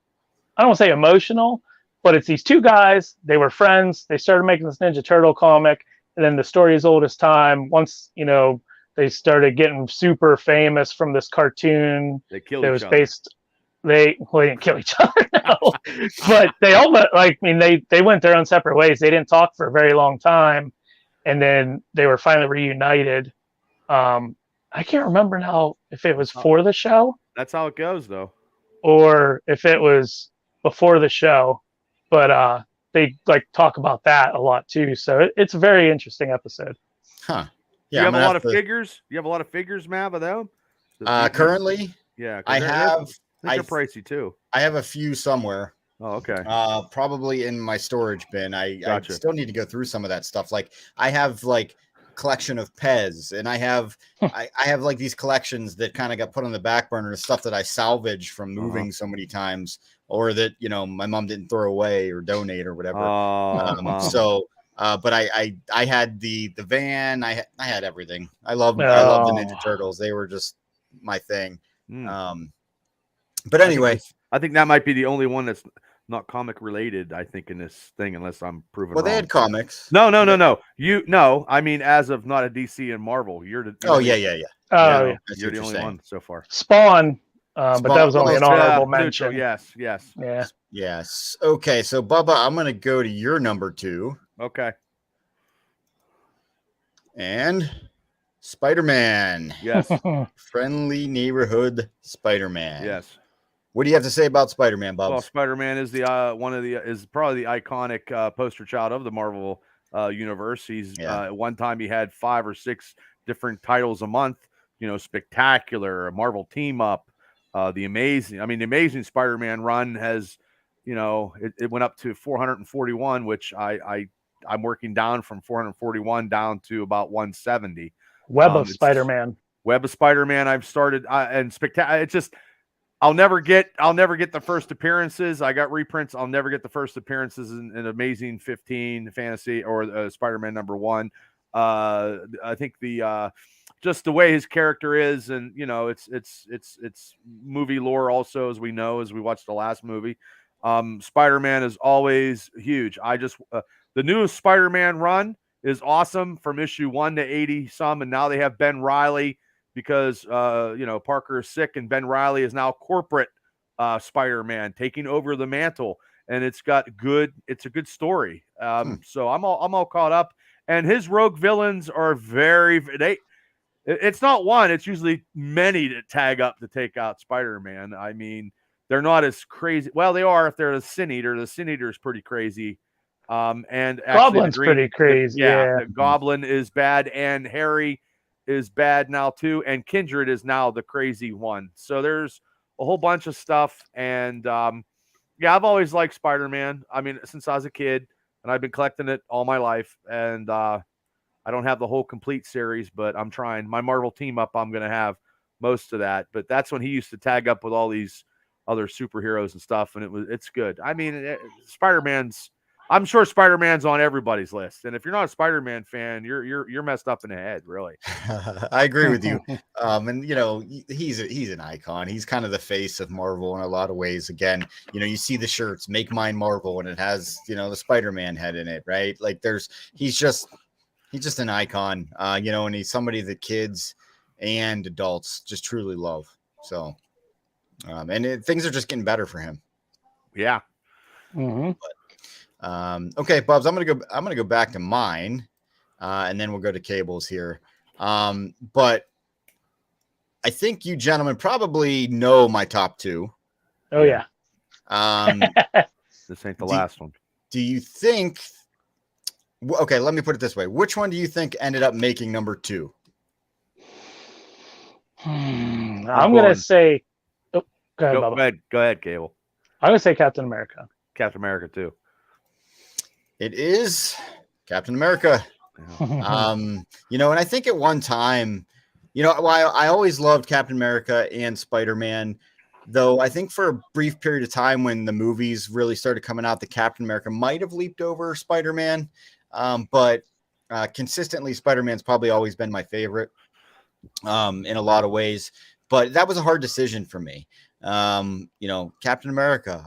I don't want to say emotional, but it's these two guys. They were friends. They started making this Ninja Turtle comic. And then the story is old as time. Once, they started getting super famous from this cartoon They killed that each was other. based. They didn't kill each other, no. But they almost they went their own separate ways. They didn't talk for a very long time, and then they were finally reunited. I can't remember now if it was for the show That's how it goes, though. or if it was before the show, but they talk about that a lot too. So it's a very interesting episode. Huh. You Yeah, have I'm a gonna lot have of to- figures. You have a lot of figures, Mav, of them. Currently, Yeah, 'cause I they're have pricey too. I have a few somewhere. Oh, okay. Probably in my storage bin. I Gotcha. still need to go through some of that stuff. Like I have collection of Pez, and I have I have these collections that kind of got put on the back burner, stuff that I salvaged from moving so many times, or that my mom didn't throw away or donate or whatever. But I had the van. I had everything. I love the Ninja Turtles. They were just my thing. But anyway, I think that might be the only one that's not comic related. I think in this thing, unless I'm proven wrong. they had comics. No. I mean, as of not a DC and Marvel, you're the. Oh yeah. You're the only one so far. Spawn, but that was only an honorable mention. Yes. Yeah. Yes. Okay, so Bubba, I'm gonna go to your number 2. Okay. And Spider-Man. Yes. Friendly neighborhood Spider-Man. Yes. What do you have to say about Spider-Man, Bob? Well, Spider-Man is the is probably the iconic poster child of the Marvel universe. He's at one time he had 5 or 6 different titles a month. Spectacular, a Marvel Team Up, the Amazing Spider-Man run has, it went up to 441, which I'm working down from 441 down to about 170. Web of Spider-Man. I've started and spectacular. It's just I'll never get the first appearances. I got reprints. I'll never get the first appearances in Amazing 15 Fantasy or Spider-Man #1. I think just the way his character is, and it's movie lore also, as we know, as we watched the last movie. Spider-Man is always huge. The newest Spider-Man run is awesome from issue 1 to 80 some, and now they have Ben Reilly because Parker is sick, and Ben Reilly is now corporate Spider-Man taking over the mantle, and it's a good story. So I'm all caught up, and his rogue villains are it's not one, it's usually many that tag up to take out Spider-Man. I mean, they're not as crazy. Well, they are if they're a Sin Eater. The Sin Eater is pretty crazy. And actually Goblin's pretty crazy. Yeah. The Goblin is bad, and Harry is bad now too, and Kindred is now the crazy one. So there's a whole bunch of stuff, and I've always liked Spider-Man. I mean, since I was a kid, and I've been collecting it all my life, and I don't have the whole complete series, but I'm trying. My Marvel team up, I'm going to have most of that, but that's when he used to tag up with all these other superheroes and stuff, and it's good. I mean, I'm sure Spider-Man's on everybody's list, and if you're not a Spider-Man fan, you're messed up in the head, really. I agree with you. And you know, he's an icon. He's kind of the face of Marvel in a lot of ways. Again, you know, you see the shirts, "Make Mine Marvel," and it has, you know, the Spider-Man head in it, right? Like he's just an icon. You know, and he's somebody that kids and adults just truly love. So, things are just getting better for him. Yeah. Mm-hmm. Okay, Bubs, I'm gonna go back to mine, and then we'll go to Cables here. But I think you gentlemen probably know my top two. Oh yeah. This ain't the last one. Do you think? Okay, let me put it this way: which one do you think ended up making number two? I'm gonna say. Oh, go ahead, Bubba. Go ahead, Cable. I'm gonna say Captain America. Captain America too. It is Captain America. You know, and I think at one time, you know, I always loved Captain America and Spider-Man, though I think for a brief period of time when the movies really started coming out, the Captain America might have leaped over Spider-Man. But consistently, Spider-Man's probably always been my favorite in a lot of ways. But that was a hard decision for me. You know, Captain America,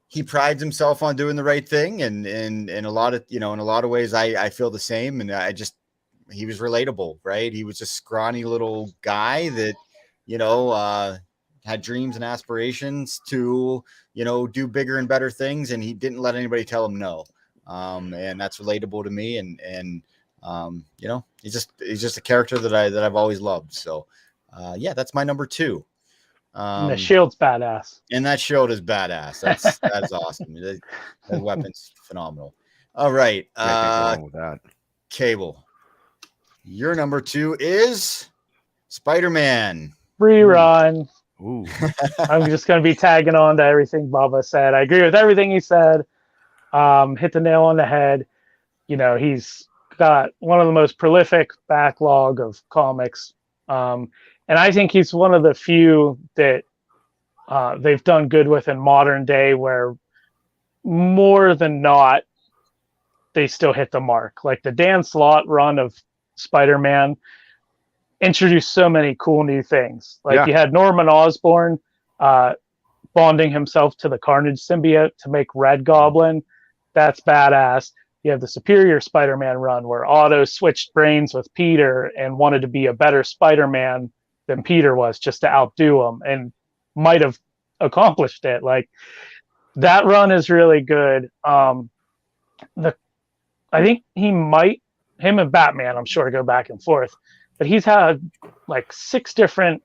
he prides himself on doing the right thing, and in a lot of ways I feel the same, and he was relatable, right? He was a scrawny little guy that, you know, had dreams and aspirations to, you know, do bigger and better things, and he didn't let anybody tell him no. And that's relatable to me, and you know, he's just a character that I've always loved. So yeah, that's my number two. And the shield's badass. And that shield is badass. That's awesome. That weapon's phenomenal. All right. With that. Cable. Your number two is Spider-Man. Rerun. Ooh. I'm just going to be tagging on to everything Bubba said. I agree with everything he said. Hit the nail on the head. You know, he's got one of the most prolific backlog of comics. And I think he's one of the few that they've done good with in modern day, where more than not, they still hit the mark. Like the Dan Slott run of Spider-Man introduced so many cool new things. Like you had Norman Osborn bonding himself to the Carnage symbiote to make Red Goblin. That's badass. You have the Superior Spider-Man run where Otto switched brains with Peter and wanted to be a better Spider-Man than Peter was, just to outdo him, and might have accomplished it. Like that run is really good. I think him and Batman, I'm sure, go back and forth, but he's had like 6 different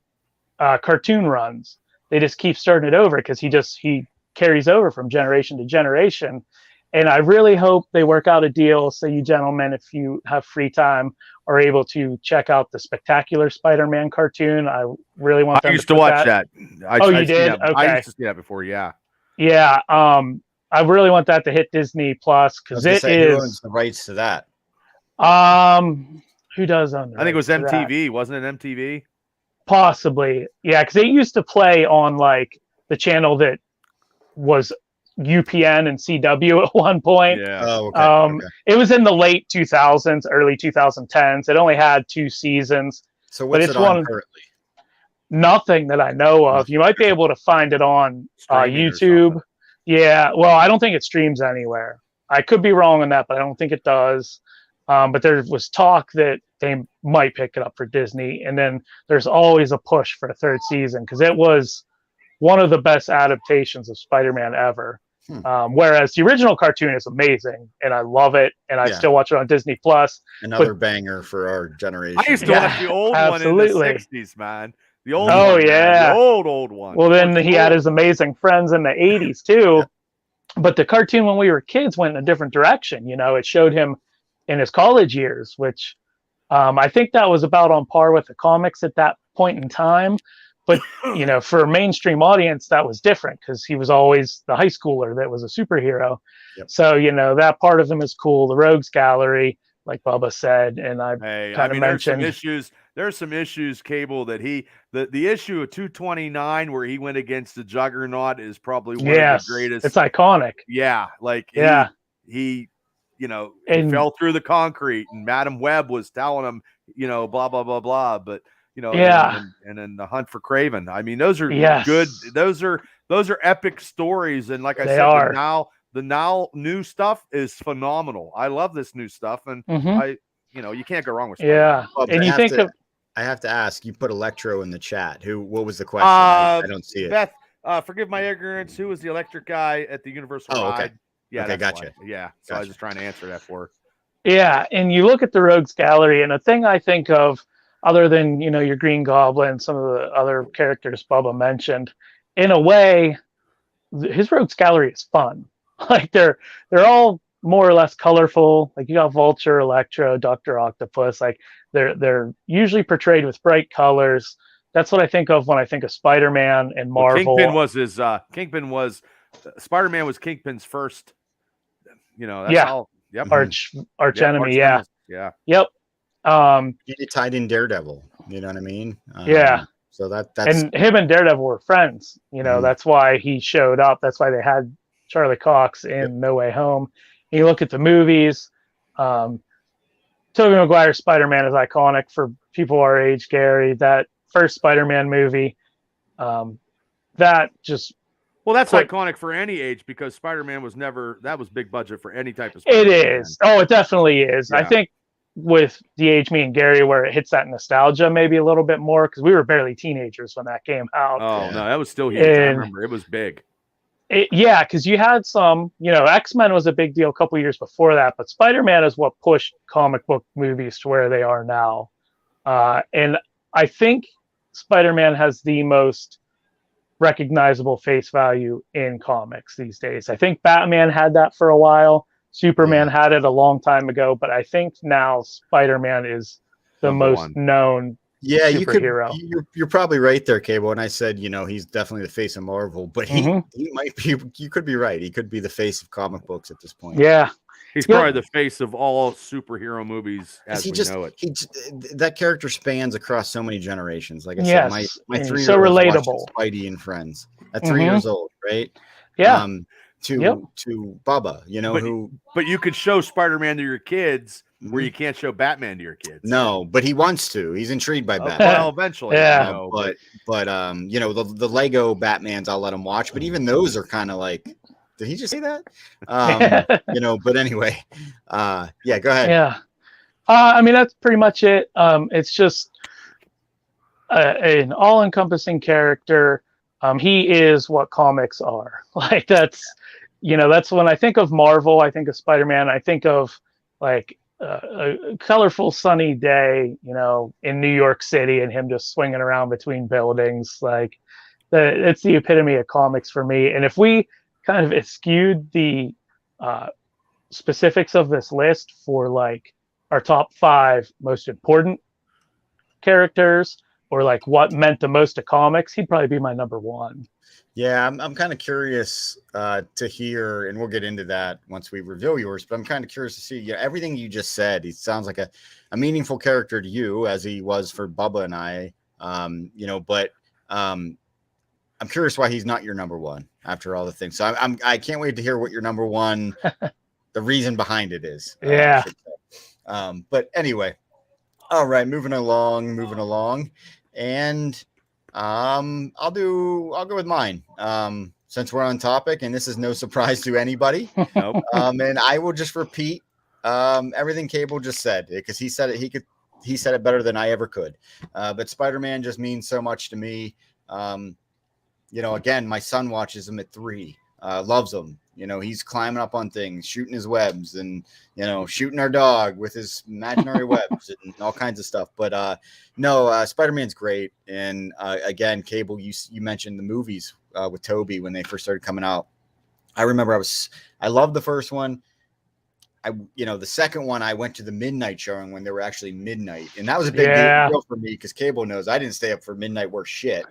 cartoon runs. They just keep starting it over because he carries over from generation to generation. And I really hope they work out a deal so you gentlemen, if you have free time, are able to check out the Spectacular Spider-Man cartoon. I really want them I used to watch that. You did? Okay. I used to see that before, yeah. Yeah. I really want that to hit Disney Plus because it is. Who owns the rights to that? Who does own the I think it was rights to MTV. Wasn't it MTV? Possibly. Yeah, because it used to play on like the channel that was UPN and CW at one point. Yeah. Oh, okay. It was in the late 2000s, early 2010s. It only had 2 seasons. So what's it on currently? Nothing that I know of. You might be able to find it on YouTube. Yeah. Well, I don't think it streams anywhere. I could be wrong on that, but I don't think it does. But there was talk that they might pick it up for Disney. And then there's always a push for a 3rd season because it was one of the best adaptations of Spider-Man ever. Whereas the original cartoon is amazing, and I love it, and I Yeah. still watch it on Disney Plus. Another banger for our generation. I used to Yeah, watch the old absolutely. one in the 60s, man. The old Oh, one, man. yeah. The old one. Well, then he had Old. his Amazing Friends in the 80s too. Yeah. But the cartoon when we were kids went in a different direction. You know, it showed him in his college years, which I think that was about on par with the comics at that point in time. But, you know, for a mainstream audience, that was different because he was always the high schooler that was a superhero. Yep. So, you know, that part of him is cool. The Rogues Gallery, like Bubba said, and I kind of mentioned. There's some issues, Cable, that the issue of 229 where he went against the Juggernaut is probably one of the greatest. It's iconic. Yeah, like Yeah. he you know, And- he fell through the concrete, and Madam Web was telling him, you know, blah blah blah blah. But you know, Yeah. and then the Hunt for Craven. I mean, those are Yes. good. Those are epic stories, and like I They said, are. the now new stuff is phenomenal. I love this new stuff, and Mhm. you can't go wrong with. Yeah, Well, and I you have think to- of I have to ask. You put Electro in the chat. What was the question? I don't see it. Beth, forgive my ignorance. Who was the electric guy at the Universal Oh, okay. ride? Yeah, Okay, that's gotcha. why. Yeah, so I was Gotcha. just trying to answer that for her. Yeah, and you look at the Rogues Gallery, and a thing I think of, other than you know your Green Goblin, some of the other characters Bubba mentioned, in a way, his Rogues Gallery is fun. Like they're all more or less colorful. Like you got Vulture, Electro, Doctor Octopus. Like they're usually portrayed with bright colors. That's what I think of when I think of Spider-Man and Well, Marvel. Kingpin was Spider-Man was Kingpin's first. You know, that's Yeah. all. Yep. arch Yep, enemy. Yeah. nemesis. Yeah. Yep. You tied in Daredevil. You know what I mean? Yeah. So that's And him and Daredevil were friends. You know, Mhm. that's why he showed up. That's why they had Charlie Cox in No Way Home. And you look at the movies. Tobey Maguire's Spider-Man is iconic for people our age, Gary. That first Spider-Man movie, that just Well, that's Quick. iconic for any age because Spider-Man was never that was big budget for any type of. it Spider-Man. is. Oh, it definitely is. I Yeah. think with the age me and Gary, where it hits that nostalgia maybe a little bit more because we were barely teenagers when that came out. Oh Yeah. no, that was still huge. I And- remember it was big. Yeah, because you had some, you know, X-Men was a big deal a couple years before that, but Spider-Man is what pushed comic book movies to where they are now. And I think Spider-Man has the most recognizable face value in comics these days. I think Batman had that for a while. Superman had it a long time ago, but I think now Spider-Man is the Number most one. known. yeah. superhero. You're probably right there, Cable. And I said, you know, he's definitely the face of Marvel, but he might be. You could be right. He could be the face of comic books at this point. Yeah. He's Yeah. probably the face of all superhero movies as we know it. That character spans across so many generations. Like I Yes, said, my and 3 so relatable. Spidey and Friends at 3 Mhm. years old, right? Yeah. To Bubba, you know, But- who But you could show Spider-Man to your kids where you can't show Batman to your kids. no, but he wants to. He's intrigued by Oh, Batman. well, eventually. Yeah. I know, but you know, the Lego Batmans I'll let him watch, but even those are kind of like, did he just say that? You know, but anyway, yeah, go ahead. Yeah. I mean, that's pretty much it. It's just an all-encompassing character. He is what comics are. Like that's, you know, that's when I think of Marvel, I think of Spider-Man, I think of like a colorful sunny day, you know, in New York City and him just swinging around between buildings. Like it's the epitome of comics for me. And if we kind of eschewed the specifics of this list for like our top 5 most important characters or like what meant the most to comics, he'd probably be my number 1. Yeah, I'm kind of curious to hear, and we'll get into that once we reveal yours, but I'm kind of curious to see, yeah, everything you just said. He sounds like a meaningful character to you as he was for Bubba and I, you know, but I'm curious why he's not your number 1 after all the things. So I can't wait to hear what your number 1, the reason behind it is. Yeah. I should say. But anyway, all right, moving along. And I'll go with mine. Since we're on topic, and this is no surprise to anybody. Nope. And I will just repeat everything Cable just said because he said it. He said it better than I ever could. But Spider-Man just means so much to me. You know, again, my son watches him at 3. loves them. You know, he's climbing up on things, shooting his webs, and shooting our dog with his imaginary webs and all kinds of stuff. But no, Spider-Man's great. And again, Cable, you mentioned the movies with Toby when they first started coming out. I remember I loved the first one. The second one, I went to the midnight showing when they were actually midnight, and that was a big deal for me because Cable knows I didn't stay up for midnight worth shit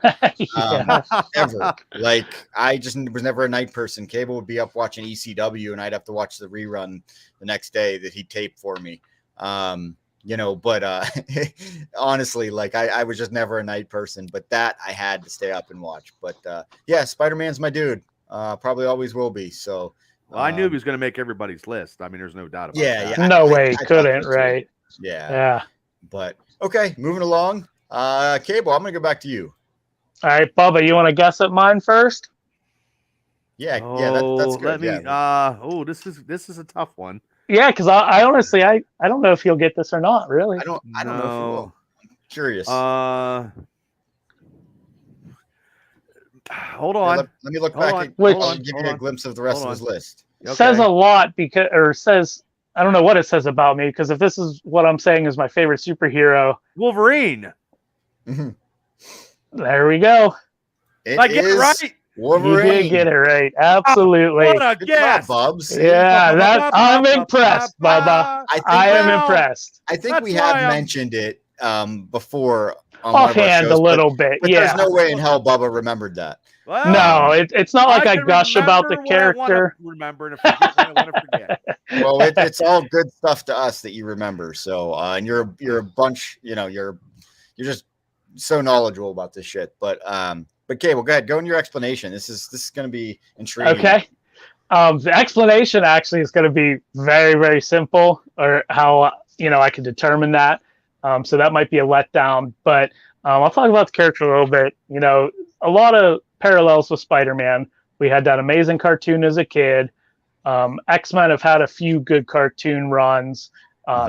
ever. Like, I just was never a night person. Cable would be up watching ECW, and I'd have to watch the rerun the next day that he'd tape for me. But honestly, like I was just never a night person. But that I had to stay up and watch. But Spider-Man's my dude. Probably always will be. So. Well, I knew he was going to make everybody's list. I mean, there's no doubt about that. Yeah. No way, couldn't, right? Yeah. But okay, moving along. Cable, I'm going to go back to you. All right, Bubba, you want to guess at mine first? Yeah, that's good. This is a tough one. Yeah, because I honestly I don't know if he'll get this or not. Really, I don't know if he will. I'm curious. Hold on. Let me look back and give you a glimpse of the rest of his list. Says a lot says I don't know what it says about me, because if this is what I'm saying is my favorite superhero, Wolverine. Mm-hmm. There we go. I get it right. Wolverine. You did get it right. Absolutely. What a guess, Bubs. Yeah, I'm impressed, Bubba. I am impressed. I think we have mentioned it before. Offhand a little bit, but there's no way in hell Bubba remembered that. Well, no, it's not like I gush about the character. Remember and forget what I want to forget. Well, it's all good stuff to us that you remember. So, and you're a bunch. You're just so knowledgeable about this shit. But Cable, go ahead. Go in your explanation. This is going to be intriguing. Okay. The explanation actually is going to be very, very simple, or how I can determine that. So that might be a letdown, but I'll talk about the character a little bit. A lot of parallels with Spider-Man. We had that amazing cartoon as a kid. X-Men have had a few good cartoon runs.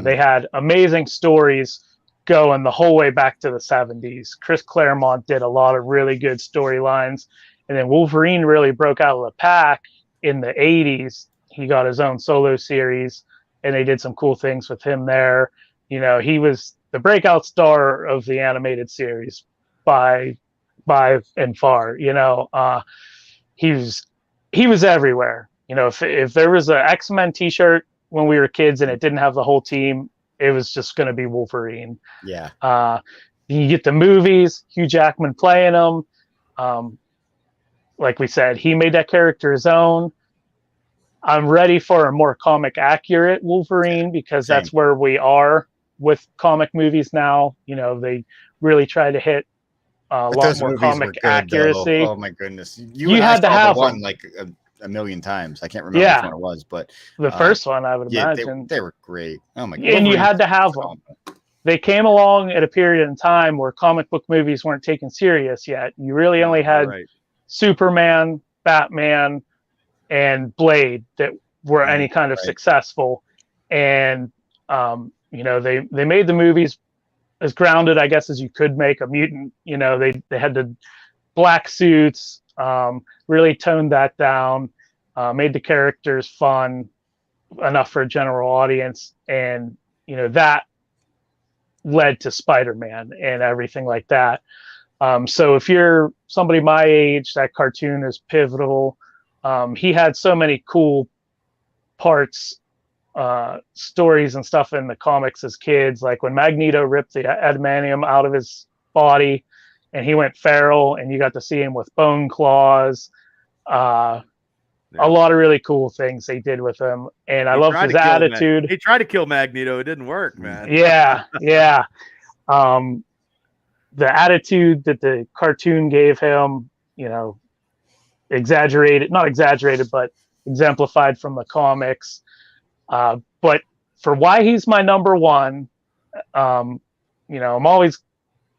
They had amazing stories going the whole way back to the 70s. Chris Claremont did a lot of really good storylines. And then Wolverine really broke out of the pack in the 80s. He got his own solo series, and they did some cool things with him there. He was the breakout star of the animated series by and far. He was everywhere. If there was an X-Men t-shirt when we were kids and it didn't have the whole team, it was just going to be Wolverine. Yeah. You get the movies, Hugh Jackman playing them. Like we said, he made that character his own. I'm ready for a more comic accurate Wolverine, because that's where we are with comic movies now. They really try to hit a lot more comic accuracy. Oh my goodness. You had to have one like a million times. I can't remember which one it was, but the first one, I would imagine. They were great. Oh my god. And you had to have them. They came along at a period in time where comic book movies weren't taken serious yet. You really only had Superman, Batman, and Blade that were any kind of successful. And they made the movies as grounded, I guess, as you could make a mutant. They had the black suits, really toned that down, made the characters fun enough for a general audience, and that led to Spider-Man and everything like that. So if you're somebody my age, that cartoon is pivotal. He had so many cool parts, stories and stuff in the comics as kids, like when Magneto ripped the adamantium out of his body and he went feral, and you got to see him with bone claws. A lot of really cool things they did with him, and I love his attitude. He tried to kill Magneto. It didn't work, man. Yeah. The attitude that the cartoon gave him, not exaggerated, but exemplified from the comics. But for why he's my number one, I'm always,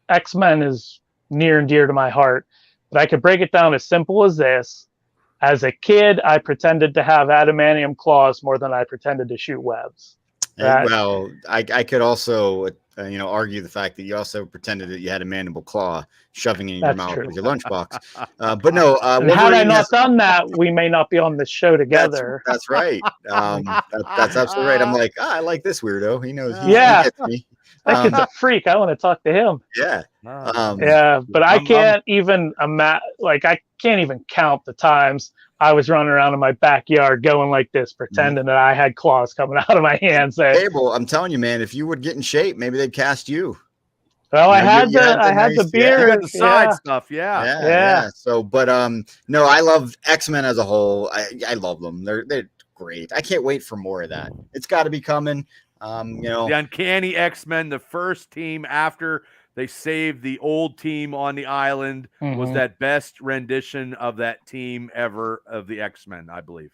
X-Men is near and dear to my heart, but I could break it down as simple as this. As a kid, I pretended to have adamantium claws more than I pretended to shoot webs. Well, I could also argue the fact that you also pretended that you had a mandible claw shoving it in your That's mouth true. with your lunchbox. But no, And had I Wolverine not done that, we may not be on this show together. That's right. That's absolutely right. I'm like, I like this weirdo. He knows. He Yeah. gets me. That kid's a freak. I want to talk to him. Yeah. Yeah, but I can't even I can't even count the times I was running around in my backyard going like this, pretending that I had claws coming out of my hands. Cable, I'm telling you, man, if you would get in shape, maybe they'd cast you. Well, I had the beard. You got the side stuff, yeah. So, but no, I love X-Men as a whole. I love them. They're great. I can't wait for more of that. It's got to be coming. The Uncanny X-Men, the first team after they saved the old team on the island, was that best rendition of that team ever of the X-Men, I believe.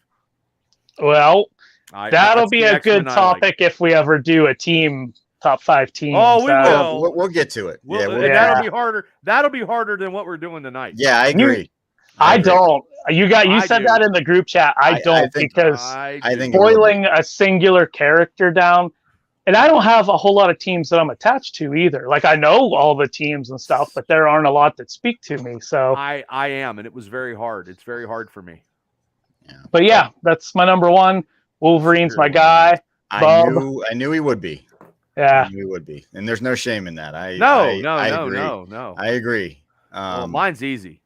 Well, that'll be a good topic if we ever do a team top 5 teams. Oh, we will. We'll get to it. That'll be harder. That'll be harder than what we're doing tonight. Yeah, I agree. I don't. You said that in the group chat. I don't because I think boiling a singular character down. And I don't have a whole lot of teams that I'm attached to either. Like, I know all the teams and stuff, but there aren't a lot that speak to me. So I am, and it was very hard. It's very hard for me. Yeah. But yeah, that's my number one. Wolverine's my guy. I knew he would be. Yeah, he would be, and there's no shame in that. No. I agree. Mine's easy.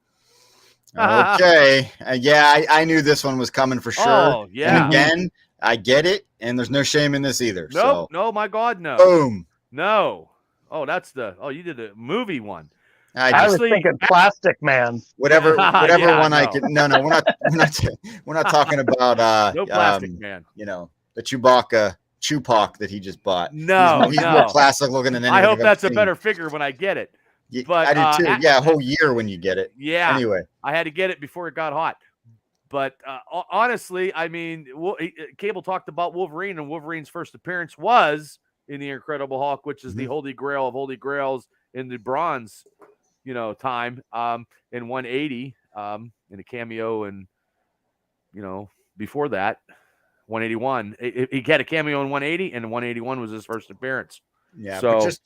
Okay, I knew this one was coming for sure. Oh, yeah. And again, I get it, and there's no shame in this either. No, my God, no. Boom. No. Oh, you did a movie one. I was thinking Plastic Man. Whatever one I could. No, we're not talking about no Plastic Man. The Chupac that he just bought. No, he's more classic looking than anything. I hope that's a better figure when I get it. But I do too. A whole year when you get it. Yeah. Anyway, I had to get it before it got hot. But honestly, I mean, Cable talked about Wolverine, and Wolverine's first appearance was in the Incredible Hulk, which is the Holy Grail of Holy Grails in the Bronze, time in 180, in a cameo, and before that, 181. He had a cameo in 180, and 181 was his first appearance. Yeah, so but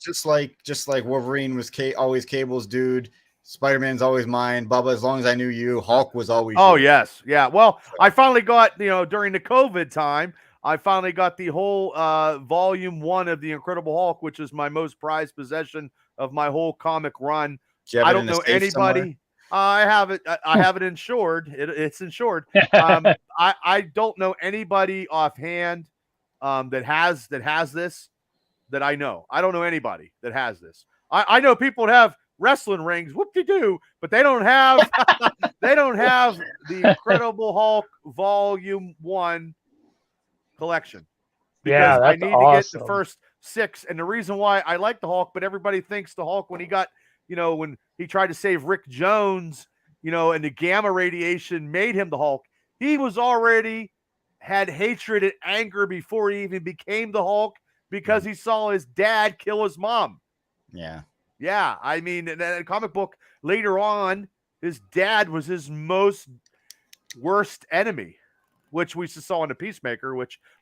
just like Wolverine was always Cable's dude. Spider-Man's always mine. Bubba, as long as I knew you, Hulk was always yours. Yes. Yeah. Well, I finally got, during the COVID time, I finally got the whole volume 1 of the Incredible Hulk, which is my most prized possession of my whole comic run. I don't know anybody. I have it. I have it insured. It's insured. I don't know anybody offhand that has this that I know. I don't know anybody that has this. I know people that have wrestling rings, whoop-de-doo, but they don't have the Incredible Hulk Volume 1 collection. Because I need to get the first 6. And the reason why I like the Hulk, but everybody thinks the Hulk when he got, when he tried to save Rick Jones, and the gamma radiation made him the Hulk, he was already had hatred and anger before he even became the Hulk because he saw his dad kill his mom. Yeah. Yeah, I mean, in a comic book later on, his dad was his most worst enemy, which we saw in the Peacemaker.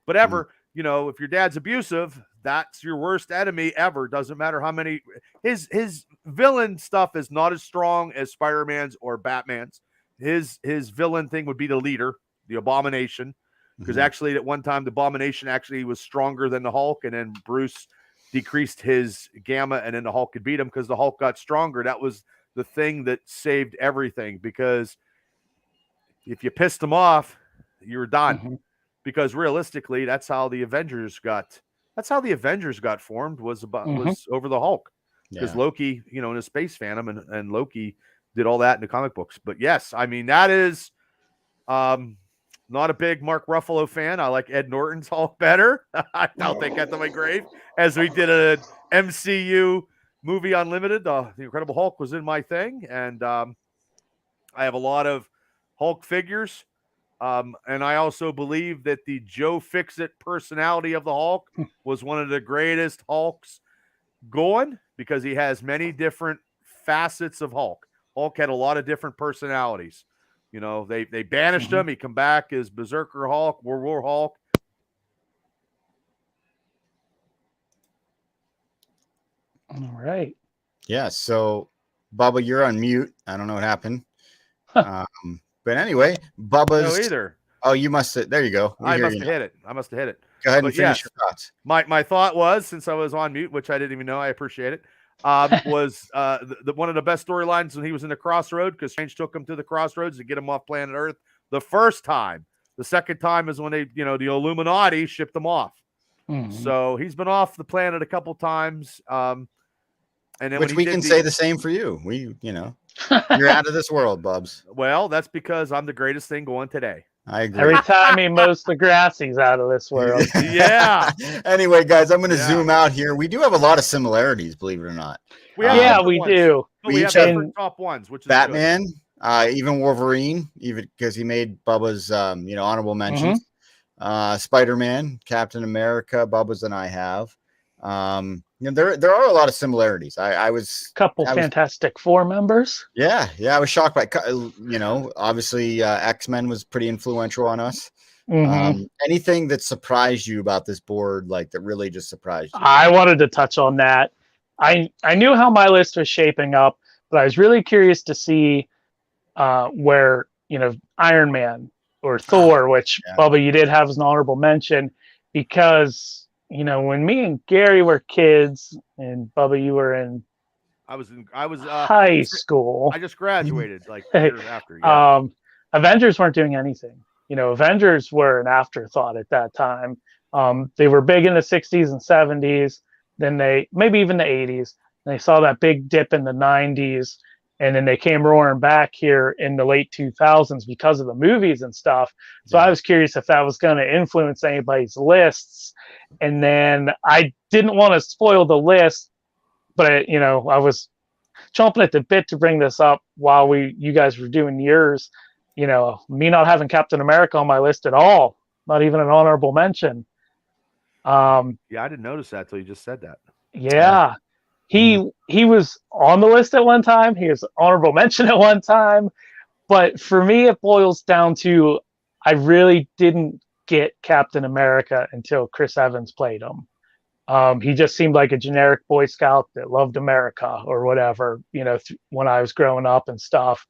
But if your dad's abusive, that's your worst enemy ever. Doesn't matter how many. His villain stuff is not as strong as Spider-Man's or Batman's. His villain thing would be the leader, the Abomination, because actually at one time the Abomination actually was stronger than the Hulk, and then Bruce decreased his gamma, and then the Hulk could beat him because the Hulk got stronger. That was the thing that saved everything, because if you pissed him off, you were done. Because realistically, that's how the Avengers got formed, was over the Hulk. Because Loki, in a Space Phantom, and Loki did all that in the comic books. But yes, I mean, that is not a big Mark Ruffalo fan. I like Ed Norton's Hulk better. I'll take that to my grave. As we did an MCU movie Unlimited, the Incredible Hulk was in my thing. And I have a lot of Hulk figures. And I also believe that the Joe Fix-It personality of the Hulk was one of the greatest Hulks going, because he has many different facets of Hulk. Hulk had a lot of different personalities. They banished him. He come back as Berserker Hulk, World War Hulk. All right. Yeah. So, Bubba, you're on mute. I don't know what happened. But anyway, Bubba's. No, either. Oh, you must have. There you go. I must have hit it. I must have hit it. Go ahead But and finish yes, your thoughts. my thought was, since I was on mute, which I didn't even know, I appreciate it. Was one of the best storylines when he was in the Crossroad, because Strange took him to the Crossroads to get him off planet Earth the first time. The second time is when they, the Illuminati shipped him off. Mhm. So he's been off the planet a couple times. And then Which we can say the same for you. You're out of this world, Bubs. Well, that's because I'm the greatest thing going today. I agree. Every time he mows the grass, he's out of this world. Yeah. Anyway, guys, I'm going to Yeah. zoom out here. We do have a lot of similarities, believe it or not. We have Yeah, different we ones. do. But We we have each have different top ones, which is good. Batman, even Wolverine, even because he made Bubba's, honorable mentions. Spider-Man, Captain America, Bubba's, and I have. There are a lot of similarities. I was Couple Fantastic Four members. Yeah, I was shocked by, obviously X-Men was pretty influential on us. Mhm. Anything that surprised you about this board, like that really just surprised you? I wanted to touch on that. I knew how my list was shaping up, but I was really curious to see where Iron Man or Thor, which yeah. Bubba, you did have as an honorable mention, because when me and Gary were kids, and Bubba, you were in I was high school. I just graduated like years after. Yeah. Avengers weren't doing anything. Avengers were an afterthought at that time. They were big in the 60s and 70s. Then maybe even the 80s. They saw that big dip in the 90s. And then they came roaring back here in the late 2000s because of the movies and stuff. So I was curious if that was going to influence anybody's lists. And then I didn't want to spoil the list, but I was chomping at the bit to bring this up while you guys were doing yours. Me not having Captain America on my list at all, not even an honorable mention. Yeah, I didn't notice that till you just said that. Yeah. He was on the list at one time. He was honorable mention at one time. But for me, it boils down to I really didn't get Captain America until Chris Evans played him. He just seemed like a generic Boy Scout that loved America or whatever, when I was growing up and stuff.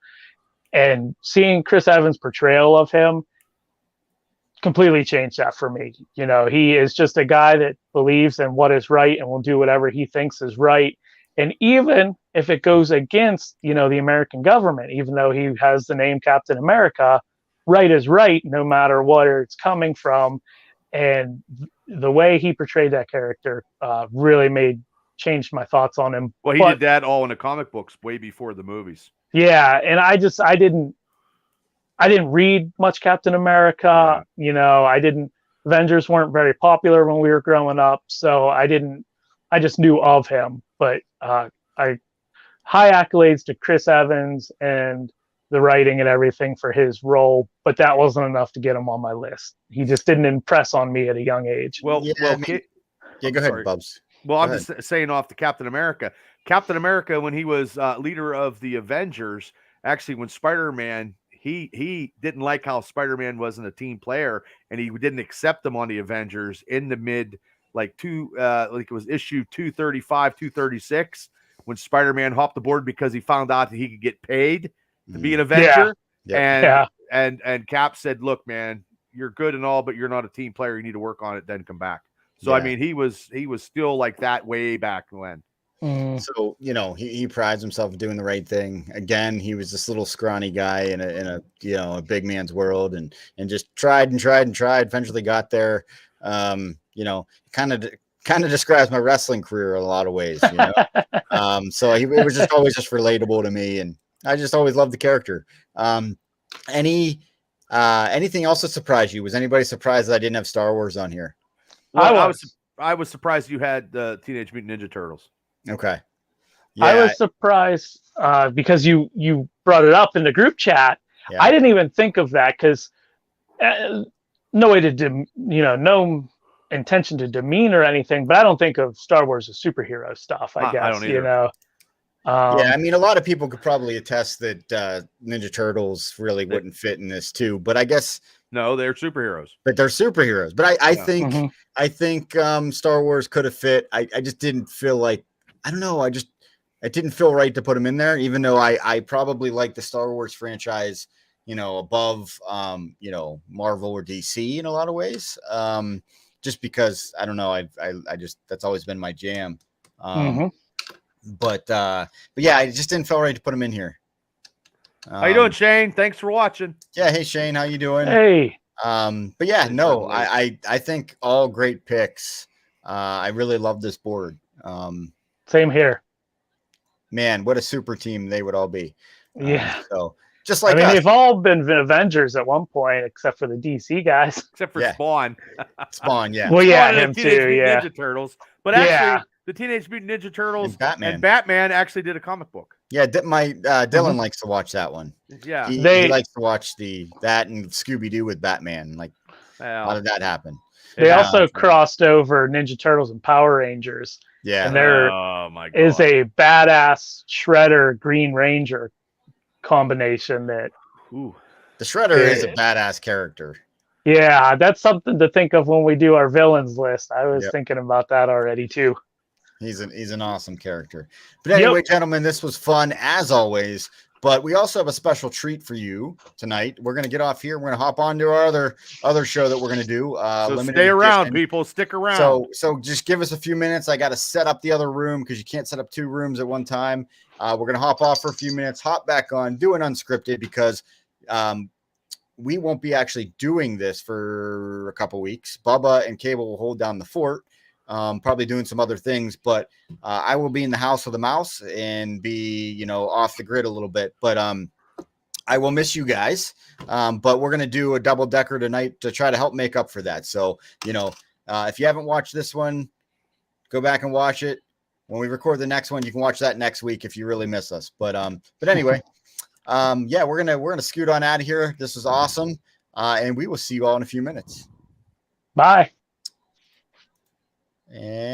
And seeing Chris Evans' portrayal of him completely changed that for me. He is just a guy that believes in what is right and will do whatever he thinks is right. And even if it goes against, the American government, even though he has the name Captain America, right is right, no matter where it's coming from. And the way he portrayed that character really changed my thoughts on him. Well, he did that all in the comic books way before the movies. Yeah, and I didn't read much Captain America. Yeah. Avengers weren't very popular when we were growing up, so I just knew of him. But high accolades to Chris Evans and the writing and everything for his role, but that wasn't enough to get him on my list. He just didn't impress on me at a young age. Well, go ahead, Bubs. Well, I'm just saying off to Captain America. Captain America, when he was leader of the Avengers, actually, when Spider-Man, he didn't like how Spider-Man wasn't a team player, and he didn't accept him on the Avengers in the mid, it was issue 235, 236, when Spider-Man hopped aboard because he found out that he could get paid to be an Avenger. Yeah. And Cap said, "Look, man, you're good and all, but you're not a team player. You need to work on it, then come back." So, Yeah. I mean, he was still like that way back when. So, he prides himself in doing the right thing. Again, he was this little scrawny guy in a big man's world and just tried and tried and tried, eventually got there. Kind of describes my wrestling career in a lot of ways, So it was just always just relatable to me, and I just always loved the character. Anything else that surprised you? Was anybody surprised that I didn't have Star Wars on here? Well, I was surprised you had the Teenage Mutant Ninja Turtles. Okay. Yeah, I was surprised because you brought it up in the group chat. Yeah. I didn't even think of that because no way to no intention to demean or anything, but I don't think of Star Wars as superhero stuff. I guess I don't either. I mean, a lot of people could probably attest that Ninja Turtles really wouldn't fit in this too, but I guess no, they're superheroes. But they're superheroes. But I Yeah. think Star Wars could have fit. I just didn't feel like I don't know. It didn't feel right to put him in there, even though I probably like the Star Wars franchise, above, Marvel or DC in a lot of ways. Just because I don't know. I just, that's always been my jam. But yeah, I just didn't feel right to put him in here. How you doing, Shane? Thanks for watching. Yeah. Hey, Shane, how you doing? Hey. But yeah, no, I think all great picks. I really love this board. Same here. Man, what a super team they would all be. Yeah. So just like they've all been Avengers at one point, except for the DC guys. Except for Spawn. Spawn, yeah. Well, yeah, Spawn him too. Yeah. Ninja Turtles, but actually, the Teenage Mutant Ninja Turtles and Batman actually did a comic book. Yeah, my Dylan likes to watch that one. Yeah, he likes to watch that and Scooby Doo with Batman. Like, how did that happen? They also crossed over Ninja Turtles and Power Rangers. Yeah, and there is a badass Shredder Green Ranger combination that. Ooh. The Shredder is a badass character. Yeah, that's something to think of when we do our villains list. I was thinking about that already too. He's an awesome character. But anyway, gentlemen, this was fun as always. But we also have a special treat for you tonight. We're going to get off here. We're going to hop on to our other show that we're going to do. So stay around, people. Stick around. So just give us a few minutes. I got to set up the other room because you can't set up two rooms at one time. We're going to hop off for a few minutes, hop back on, do an unscripted because we won't be actually doing this for a couple weeks. Bubba and Cable will hold down the fort. Probably doing some other things, but I will be in the house with the mouse and be, off the grid a little bit. But I will miss you guys. But we're going to do a double decker tonight to try to help make up for that. So, if you haven't watched this one, go back and watch it. When we record the next one, you can watch that next week if you really miss us. But anyway, yeah, we're gonna scoot on out of here. This was awesome. And we will see you all in a few minutes. Bye. And